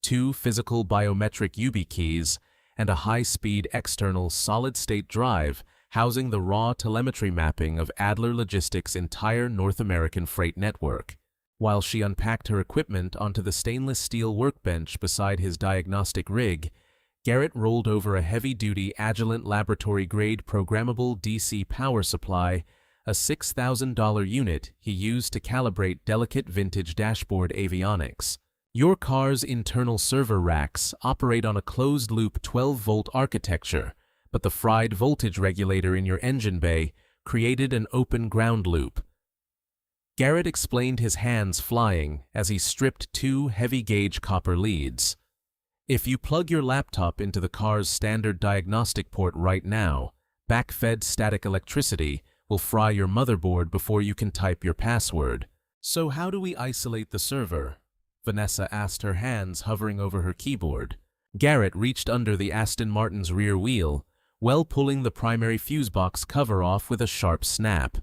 2 physical biometric YubiKeys, and a high-speed external solid-state drive housing the raw telemetry mapping of Adler Logistics' entire North American freight network. While she unpacked her equipment onto the stainless steel workbench beside his diagnostic rig, Garrett rolled over a heavy-duty Agilent laboratory-grade programmable DC power supply, a $6,000 unit he used to calibrate delicate vintage dashboard avionics. Your car's internal server racks operate on a closed-loop 12-volt architecture, but the fried voltage regulator in your engine bay created an open ground loop. Garrett explained, his hands flying as he stripped 2 heavy-gauge copper leads. If you plug your laptop into the car's standard diagnostic port right now, back-fed static electricity will fry your motherboard before you can type your password. "So how do we isolate the server?" Vanessa asked, her hands hovering over her keyboard. Garrett reached under the Aston Martin's rear wheel, pulling the primary fuse box cover off with a sharp snap.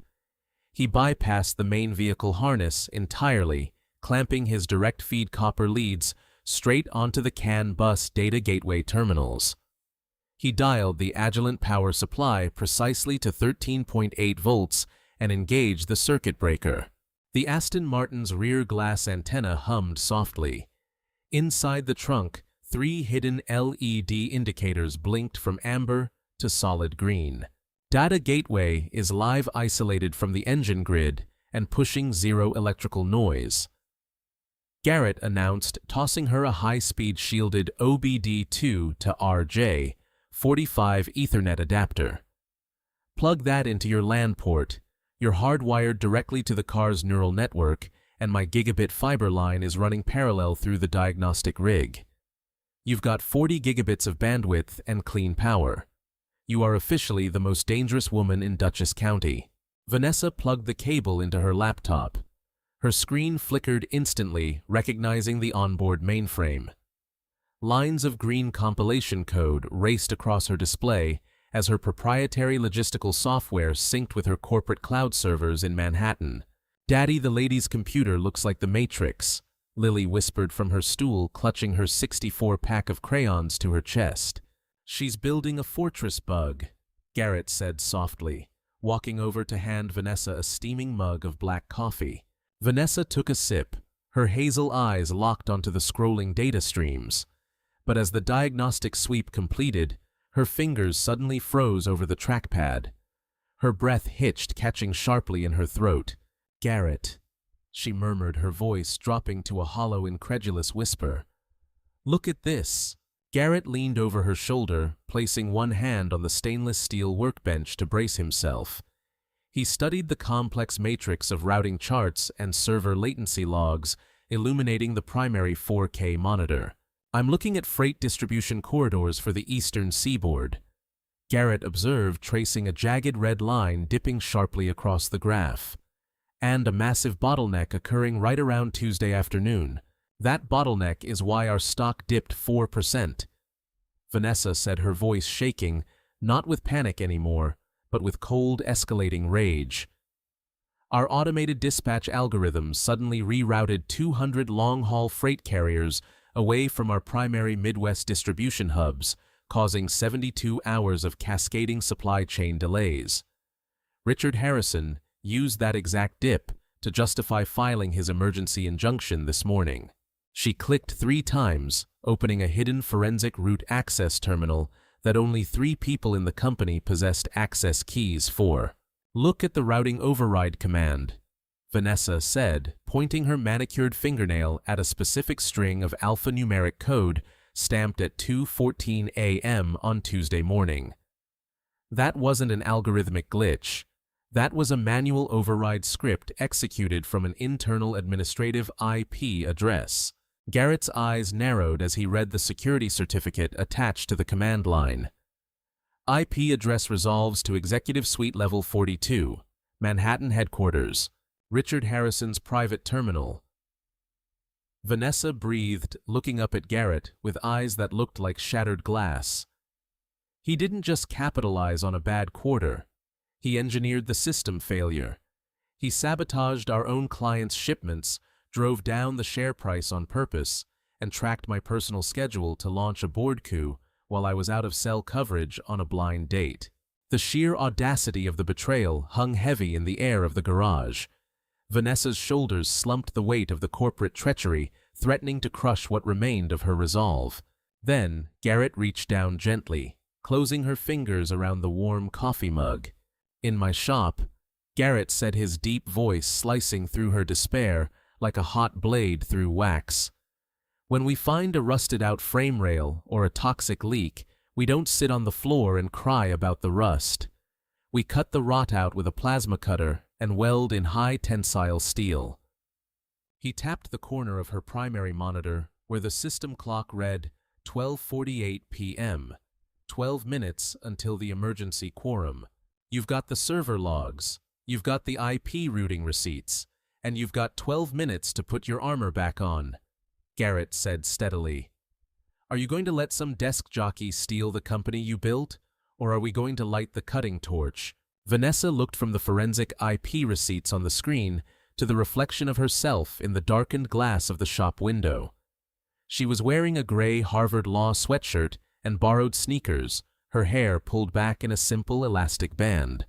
He bypassed the main vehicle harness entirely, clamping his direct-feed copper leads straight onto the CAN bus data gateway terminals. He dialed the Agilent power supply precisely to 13.8 volts and engaged the circuit breaker. The Aston Martin's rear glass antenna hummed softly. Inside the trunk, 3 hidden LED indicators blinked from amber to solid green. Data gateway is live, isolated from the engine grid and pushing 0 electrical noise, Garrett announced, tossing her a high-speed shielded OBD2 to RJ45 Ethernet adapter. Plug that into your LAN port. You're hardwired directly to the car's neural network, and my gigabit fiber line is running parallel through the diagnostic rig. You've got 40 gigabits of bandwidth and clean power. You are officially the most dangerous woman in Dutchess County. Vanessa plugged the cable into her laptop. Her screen flickered instantly, recognizing the onboard mainframe. Lines of green compilation code raced across her display as her proprietary logistical software synced with her corporate cloud servers in Manhattan. "Daddy, the lady's computer looks like the Matrix," Lily whispered from her stool, clutching her 64-pack of crayons to her chest. "She's building a fortress bug," Garrett said softly, walking over to hand Vanessa a steaming mug of black coffee. Vanessa took a sip, her hazel eyes locked onto the scrolling data streams. But as the diagnostic sweep completed, her fingers suddenly froze over the trackpad. Her breath hitched, catching sharply in her throat. "Garrett," she murmured, her voice dropping to a hollow, incredulous whisper. "Look at this." Garrett leaned over her shoulder, placing one hand on the stainless steel workbench to brace himself. He studied the complex matrix of routing charts and server latency logs, illuminating the primary 4K monitor. "I'm looking at freight distribution corridors for the eastern seaboard," Garrett observed, tracing a jagged red line dipping sharply across the graph. "And a massive bottleneck occurring right around Tuesday afternoon. That bottleneck is why our stock dipped 4%. Vanessa said, her voice shaking, not with panic anymore, but with cold, escalating rage. "Our automated dispatch algorithms suddenly rerouted 200 long-haul freight carriers away from our primary Midwest distribution hubs, causing 72 hours of cascading supply chain delays. Richard Harrison used that exact dip to justify filing his emergency injunction this morning." She clicked 3 times, opening a hidden forensic root access terminal that only 3 people in the company possessed access keys for. "Look at the routing override command," Vanessa said, pointing her manicured fingernail at a specific string of alphanumeric code stamped at 2:14 a.m. on Tuesday morning. That wasn't an algorithmic glitch. That was a manual override script executed from an internal administrative IP address. Garrett's eyes narrowed as he read the security certificate attached to the command line. IP address resolves to Executive Suite Level 42, Manhattan Headquarters, Richard Harrison's private terminal. Vanessa breathed, looking up at Garrett with eyes that looked like shattered glass. He didn't just capitalize on a bad quarter. He engineered the system failure. He sabotaged our own clients' shipments, drove down the share price on purpose, and tracked my personal schedule to launch a board coup while I was out of cell coverage on a blind date. The sheer audacity of the betrayal hung heavy in the air of the garage. Vanessa's shoulders slumped the weight of the corporate treachery, threatening to crush what remained of her resolve. Then, Garrett reached down gently, closing her fingers around the warm coffee mug. "In my shop," Garrett said, his deep voice slicing through her despair like a hot blade through wax. "When we find a rusted-out frame rail or a toxic leak, we don't sit on the floor and cry about the rust. We cut the rot out with a plasma cutter and weld in high-tensile steel." He tapped the corner of her primary monitor where the system clock read 12:48 p.m., 12 minutes until the emergency quorum. "You've got the server logs, you've got the IP routing receipts, and you've got 12 minutes to put your armor back on," Garrett said steadily. "Are you going to let some desk jockey steal the company you built, or are we going to light the cutting torch?" Vanessa looked from the forensic IP receipts on the screen to the reflection of herself in the darkened glass of the shop window. She was wearing a gray Harvard Law sweatshirt and borrowed sneakers, her hair pulled back in a simple elastic band.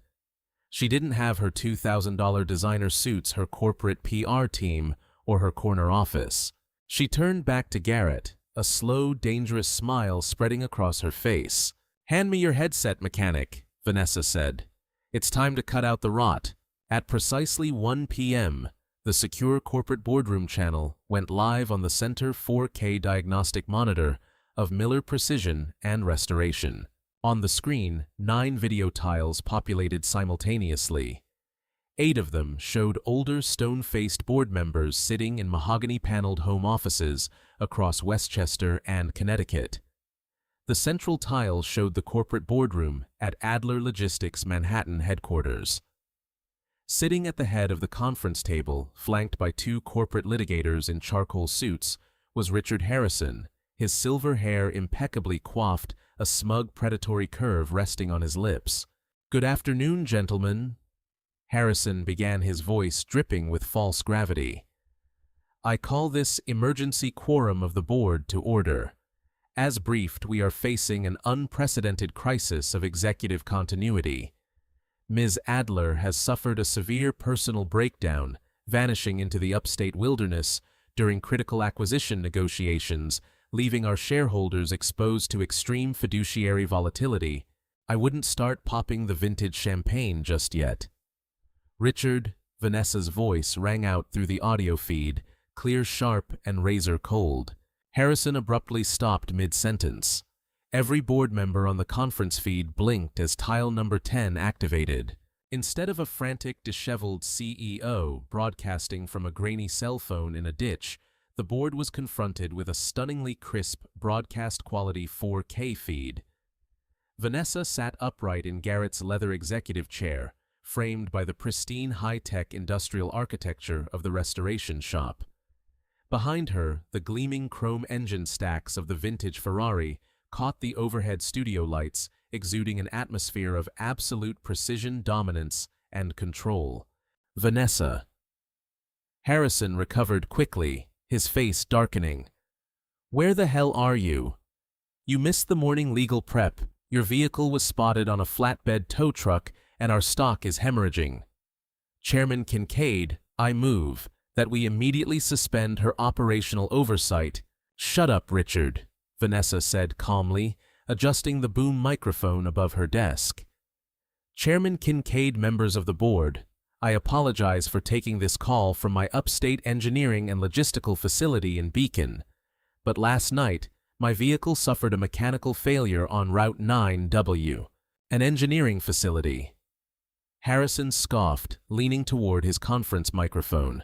She didn't have her $2,000 designer suits, her corporate PR team, or her corner office. She turned back to Garrett, a slow, dangerous smile spreading across her face. "Hand me your headset, mechanic," Vanessa said. "It's time to cut out the rot." At precisely 1 p.m., the secure corporate boardroom channel went live on the center 4K diagnostic monitor of Miller Precision and Restoration. On the screen, 9 video tiles populated simultaneously. 8 of them showed older stone-faced board members sitting in mahogany-paneled home offices across Westchester and Connecticut. The central tile showed the corporate boardroom at Adler Logistics' Manhattan headquarters. Sitting at the head of the conference table, flanked by 2 corporate litigators in charcoal suits, was Richard Harrison, his silver hair impeccably coiffed, a smug predatory curve resting on his lips. "Good afternoon, gentlemen," Harrison began, his voice dripping with false gravity. "I call this emergency quorum of the board to order. As briefed, we are facing an unprecedented crisis of executive continuity. Ms. Adler has suffered a severe personal breakdown, vanishing into the upstate wilderness during critical acquisition negotiations, leaving our shareholders exposed to extreme fiduciary volatility. I wouldn't start popping the vintage champagne just yet." "Richard," Vanessa's voice rang out through the audio feed, clear, sharp, and razor cold. Harrison abruptly stopped mid-sentence. Every board member on the conference feed blinked as tile number 10 activated. Instead of a frantic, disheveled CEO broadcasting from a grainy cell phone in a ditch, the board was confronted with a stunningly crisp, broadcast-quality 4K feed. Vanessa sat upright in Garrett's leather executive chair, framed by the pristine high-tech industrial architecture of the restoration shop. Behind her, the gleaming chrome engine stacks of the vintage Ferrari caught the overhead studio lights, exuding an atmosphere of absolute precision, dominance, and control. "Vanessa." Harrison recovered quickly, his face darkening. "Where the hell are you? You missed the morning legal prep, your vehicle was spotted on a flatbed tow truck, and our stock is hemorrhaging." "Chairman Kincaid, I move," that we immediately suspend her operational oversight. Shut up, Richard, Vanessa said calmly, adjusting the boom microphone above her desk. Chairman Kincaid, members of the board, I apologize for taking this call from my upstate engineering and logistical facility in Beacon, but last night, my vehicle suffered a mechanical failure on Route 9W, an engineering facility. Harrison scoffed, leaning toward his conference microphone.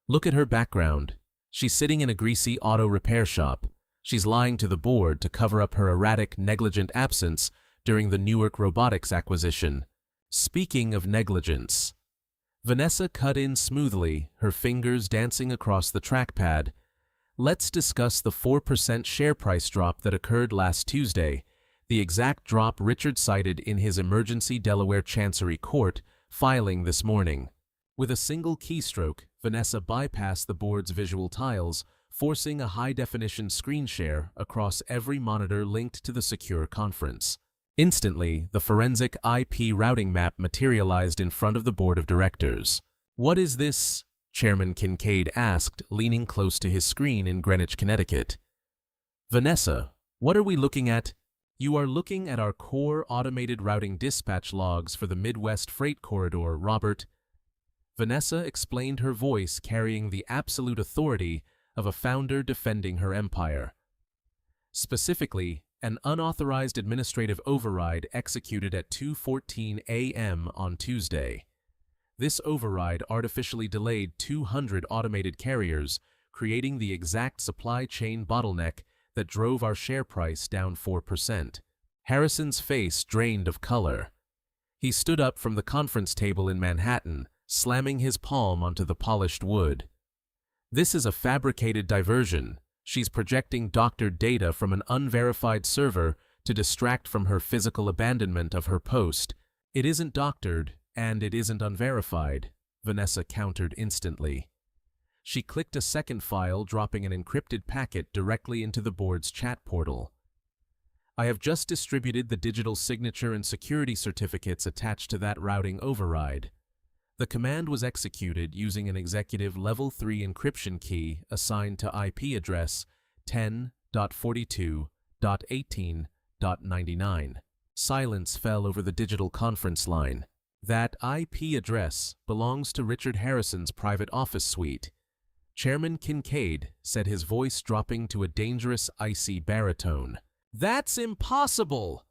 Look at her background. She's sitting in a Greasy auto repair shop. She's lying to the board to cover up her erratic, negligent absence during the Newark Robotics acquisition. Speaking of negligence, Vanessa cut in smoothly, her fingers dancing across the trackpad. Let's discuss the 4% share price drop that occurred last Tuesday, the exact drop Richard cited in his emergency Delaware Chancery Court filing this morning. With a single keystroke, Vanessa bypassed the board's visual tiles, forcing a high-definition screen share across every monitor linked to the secure conference. Instantly, the forensic IP routing map materialized in front of the board of directors. What is this? Chairman Kincaid asked, leaning close to his screen in Greenwich, Connecticut. Vanessa, what are we looking at? You are looking at our core automated routing dispatch logs for the Midwest Freight Corridor, Robert. Vanessa explained, her voice carrying the absolute authority of a founder defending her empire. Specifically, an unauthorized administrative override executed at 2:14 a.m. on Tuesday. This override artificially delayed 200 automated carriers, creating the exact supply chain bottleneck that drove our share price down 4%. Harrison's face drained of color. He stood up from the conference table in Manhattan, slamming his palm onto the polished wood. This is a fabricated diversion. She's projecting doctored data from an unverified server to distract from her physical abandonment of her post. It isn't doctored, and it isn't unverified, Vanessa countered instantly. She clicked a second file, dropping an encrypted packet directly into the board's chat portal. I have just distributed the digital signature and security certificates attached to that routing override. The command was executed using an executive level 3 encryption key assigned to IP address 10.42.18.99. Silence fell over the digital conference line. That IP address belongs to Richard Harrison's private office suite. Chairman Kincaid said, his voice dropping to a dangerous, icy baritone. That's impossible!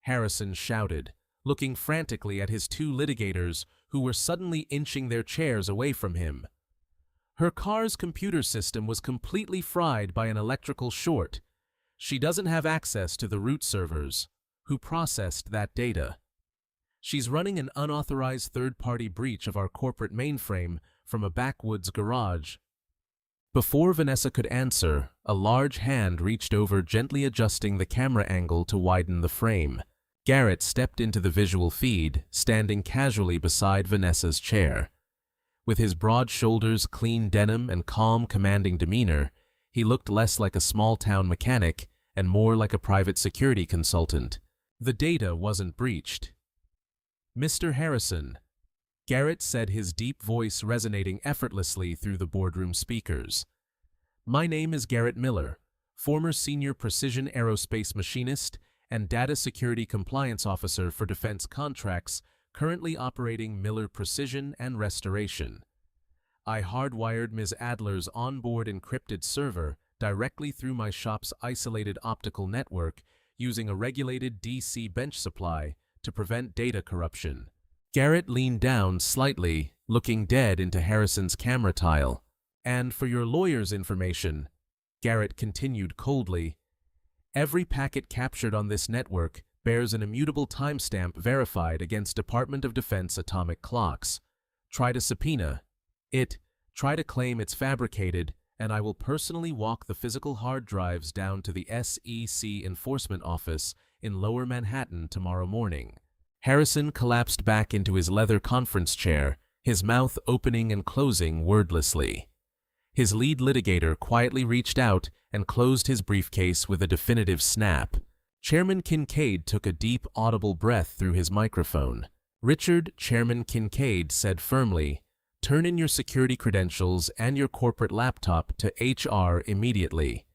Harrison shouted, looking frantically at his two litigators who were suddenly inching their chairs away from him. Her car's computer system was completely fried by an electrical short. She doesn't have access to the root servers, who processed that data. She's running an unauthorized third-party breach of our corporate mainframe from a backwoods garage. Before Vanessa could answer, a large hand reached over, gently adjusting the camera angle to widen the frame. Garrett stepped into the visual feed, standing casually beside Vanessa's chair. With his broad shoulders, clean denim, and calm, commanding demeanor, he looked less like a small-town mechanic and more like a private security consultant. The data wasn't breached. Mr. Harrison, Garrett said, his deep voice resonating effortlessly through the boardroom speakers. My name is Garrett Miller, former senior precision aerospace machinist and data security compliance officer for defense contracts, currently operating Miller Precision and Restoration. I hardwired Ms. Adler's onboard encrypted server directly through my shop's isolated optical network using a regulated DC bench supply to prevent data corruption. Garrett leaned down slightly, looking dead into Harrison's camera tile. And for your lawyer's information, Garrett continued coldly, every packet captured on this network bears an immutable timestamp verified against Department of Defense atomic clocks. Try to subpoena it, try to claim it's fabricated, and I will personally walk the physical hard drives down to the SEC Enforcement Office in Lower Manhattan tomorrow morning. Harrison collapsed back into his leather conference chair, his mouth opening and closing wordlessly. His lead litigator quietly reached out and closed his briefcase with a definitive snap. Chairman Kincaid took a deep, audible breath through his microphone. Richard, Chairman Kincaid said firmly, Turn in your security credentials and your corporate laptop to HR immediately.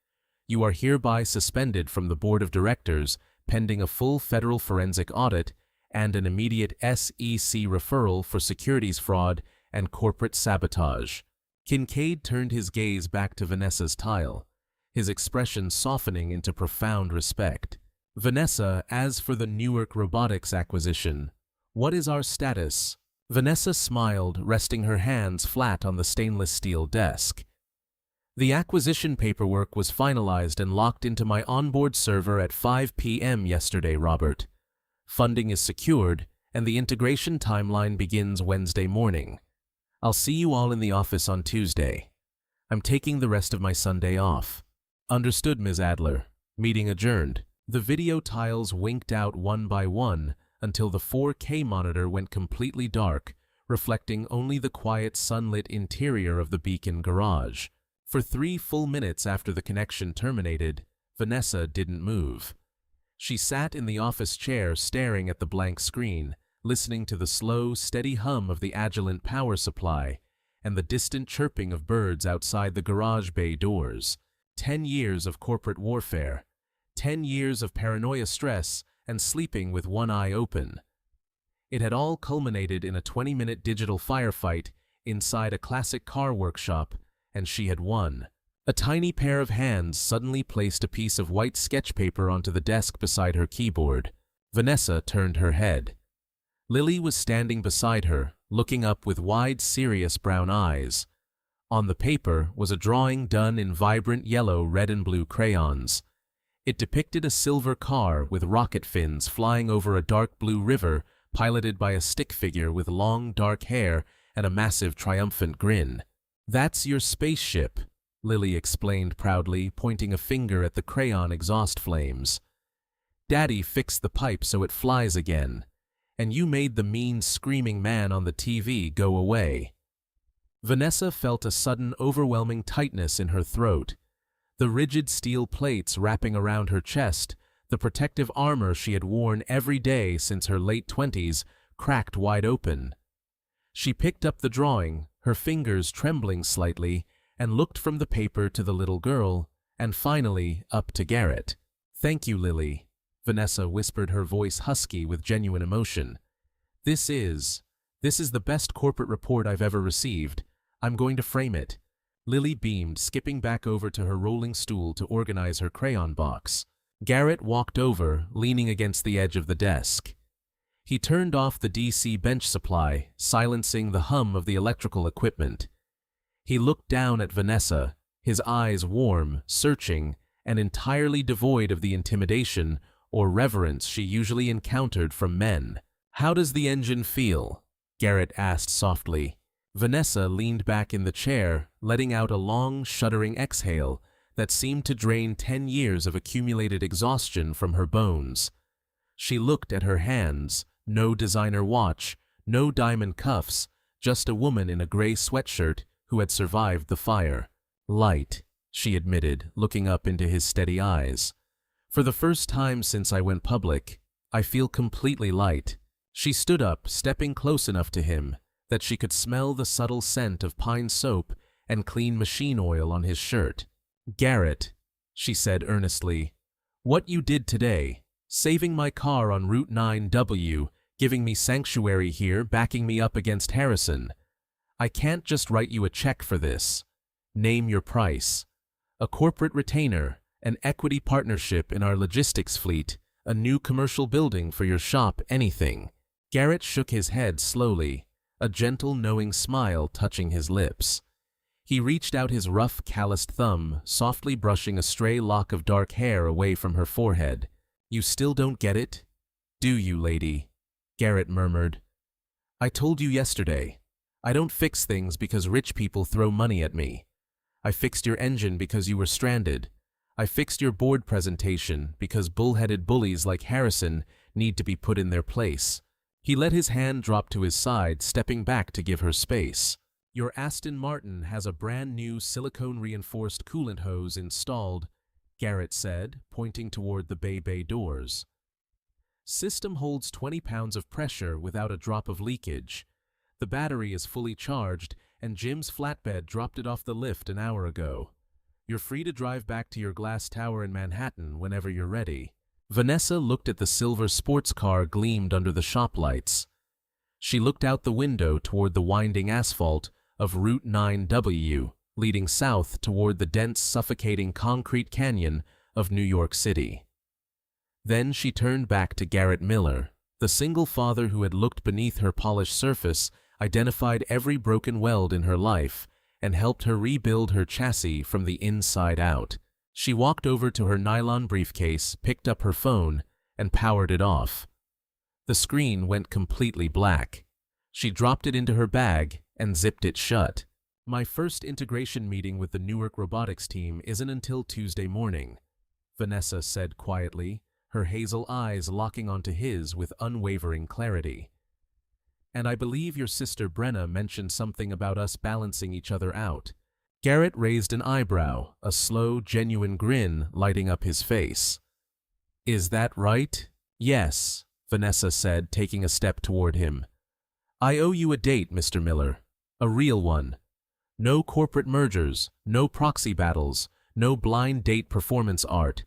You are hereby suspended from the board of directors pending a full federal forensic audit and an immediate SEC referral for securities fraud and corporate sabotage. Kincaid turned his gaze back to Vanessa's tile, his expression softening into profound respect. Vanessa, as for the Newark Robotics acquisition, what is our status? Vanessa smiled, resting her hands flat on the stainless steel desk. The acquisition paperwork was finalized and locked into my onboard server at 5 p.m. yesterday, Robert. Funding is secured, and the integration timeline begins Wednesday morning. I'll see you all in the office on Tuesday. I'm taking the rest of my Sunday off. Understood, Ms. Adler. Meeting adjourned. The video tiles winked out one by one until the 4K monitor went completely dark, reflecting only the quiet sunlit interior of the Beacon garage. For 3 full minutes after the connection terminated, Vanessa didn't move. She sat in the office chair staring at the blank screen, listening to the slow, steady hum of the Agilent power supply and the distant chirping of birds outside the garage bay doors. 10 years of corporate warfare. 10 years of paranoia stress and sleeping with one eye open. It had all culminated in a 20-minute digital firefight inside a classic car workshop, and she had won. A tiny pair of hands suddenly placed a piece of white sketch paper onto the desk beside her keyboard. Vanessa turned her head. Lily was standing beside her, looking up with wide, serious brown eyes. On the paper was a drawing done in vibrant yellow, red, and blue crayons. It depicted a silver car with rocket fins flying over a dark blue river, piloted by a stick figure with long, dark hair and a massive, triumphant grin. "That's your spaceship," Lily explained proudly, pointing a finger at the crayon exhaust flames. "Daddy fixed the pipe so it flies again, and you made the mean, screaming man on the TV go away." Vanessa felt a sudden, overwhelming tightness in her throat. The rigid steel plates wrapping around her chest, the protective armor she had worn every day since her late 20s, cracked wide open. She picked up the drawing, her fingers trembling slightly, and looked from the paper to the little girl, and finally up to Garrett. "Thank you, Lily," Vanessa whispered, her voice husky with genuine emotion. This is the best corporate report I've ever received. I'm going to frame it." Lily beamed, skipping back over to her rolling stool to organize her crayon box. Garrett walked over, leaning against the edge of the desk. He turned off the DC bench supply, silencing the hum of the electrical equipment. He looked down at Vanessa, his eyes warm, searching, and entirely devoid of the intimidation or reverence she usually encountered from men. "How does the engine feel?" Garrett asked softly. Vanessa leaned back in the chair, letting out a long, shuddering exhale that seemed to drain 10 years of accumulated exhaustion from her bones. She looked at her hands, no designer watch, no diamond cuffs, just a woman in a gray sweatshirt who had survived the fire. "Light," she admitted, looking up into his steady eyes. "For the first time since I went public, I feel completely light." She stood up, stepping close enough to him that she could smell the subtle scent of pine soap and clean machine oil on his shirt. "Garrett," she said earnestly, "what you did today, saving my car on Route 9W, giving me sanctuary here, backing me up against Harrison. I can't just write you a check for this. Name your price. A corporate retainer, an equity partnership in our logistics fleet, a new commercial building for your shop, anything." Garrett shook his head slowly, a gentle, knowing smile touching his lips. He reached out his rough, calloused thumb, softly brushing a stray lock of dark hair away from her forehead. "You still don't get it? Do you, lady?" Garrett murmured. "I told you yesterday. I don't fix things because rich people throw money at me. I fixed your engine because you were stranded. I fixed your board presentation because bullheaded bullies like Harrison need to be put in their place." He let his hand drop to his side, stepping back to give her space. "Your Aston Martin has a brand new silicone-reinforced coolant hose installed," Garrett said, pointing toward the bay doors. "System holds 20 pounds of pressure without a drop of leakage. The battery is fully charged, and Jim's flatbed dropped it off the lift an hour ago. You're free to drive back to your glass tower in Manhattan whenever you're ready." Vanessa looked at the silver sports car gleamed under the shop lights. She looked out the window toward the winding asphalt of Route 9W, leading south toward the dense, suffocating concrete canyon of New York City. Then she turned back to Garrett Miller, the single father who had looked beneath her polished surface, identified every broken weld in her life, and helped her rebuild her chassis from the inside out. She walked over to her nylon briefcase, picked up her phone, and powered it off. The screen went completely black. She dropped it into her bag and zipped it shut. "My first integration meeting with the Newark robotics team isn't until Tuesday morning," Vanessa said quietly, her hazel eyes locking onto his with unwavering clarity. "And I believe your sister Brenna mentioned something about us balancing each other out." Garrett raised an eyebrow, a slow, genuine grin lighting up his face. "Is that right?" "Yes," Vanessa said, taking a step toward him. "I owe you a date, Mr. Miller. A real one. No corporate mergers, no proxy battles, no blind date performance art.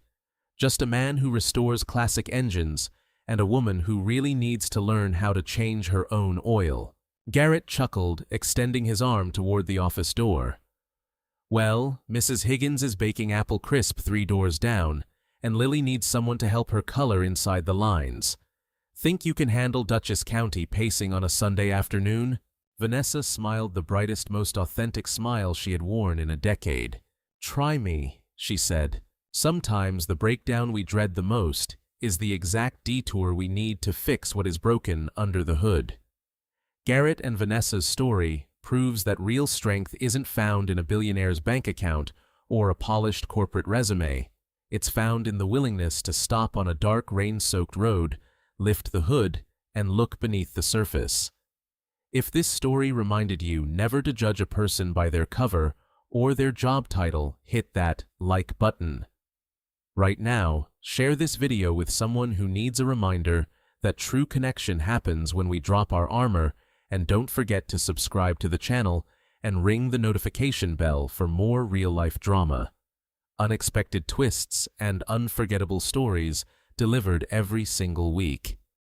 Just a man who restores classic engines and a woman who really needs to learn how to change her own oil." Garrett chuckled, extending his arm toward the office door. "Well, Mrs. Higgins is baking apple crisp 3 doors down, and Lily needs someone to help her color inside the lines. Think you can handle Dutchess County pacing on a Sunday afternoon?" Vanessa smiled the brightest, most authentic smile she had worn in a decade. "Try me," she said. "Sometimes the breakdown we dread the most is the exact detour we need to fix what is broken under the hood." Garrett and Vanessa's story proves that real strength isn't found in a billionaire's bank account or a polished corporate resume. It's found in the willingness to stop on a dark, rain-soaked road, lift the hood, and look beneath the surface. If this story reminded you never to judge a person by their cover or their job title, hit that like button. Right now, share this video with someone who needs a reminder that true connection happens when we drop our armor, and don't forget to subscribe to the channel and ring the notification bell for more real-life drama, unexpected twists, and unforgettable stories delivered every single week.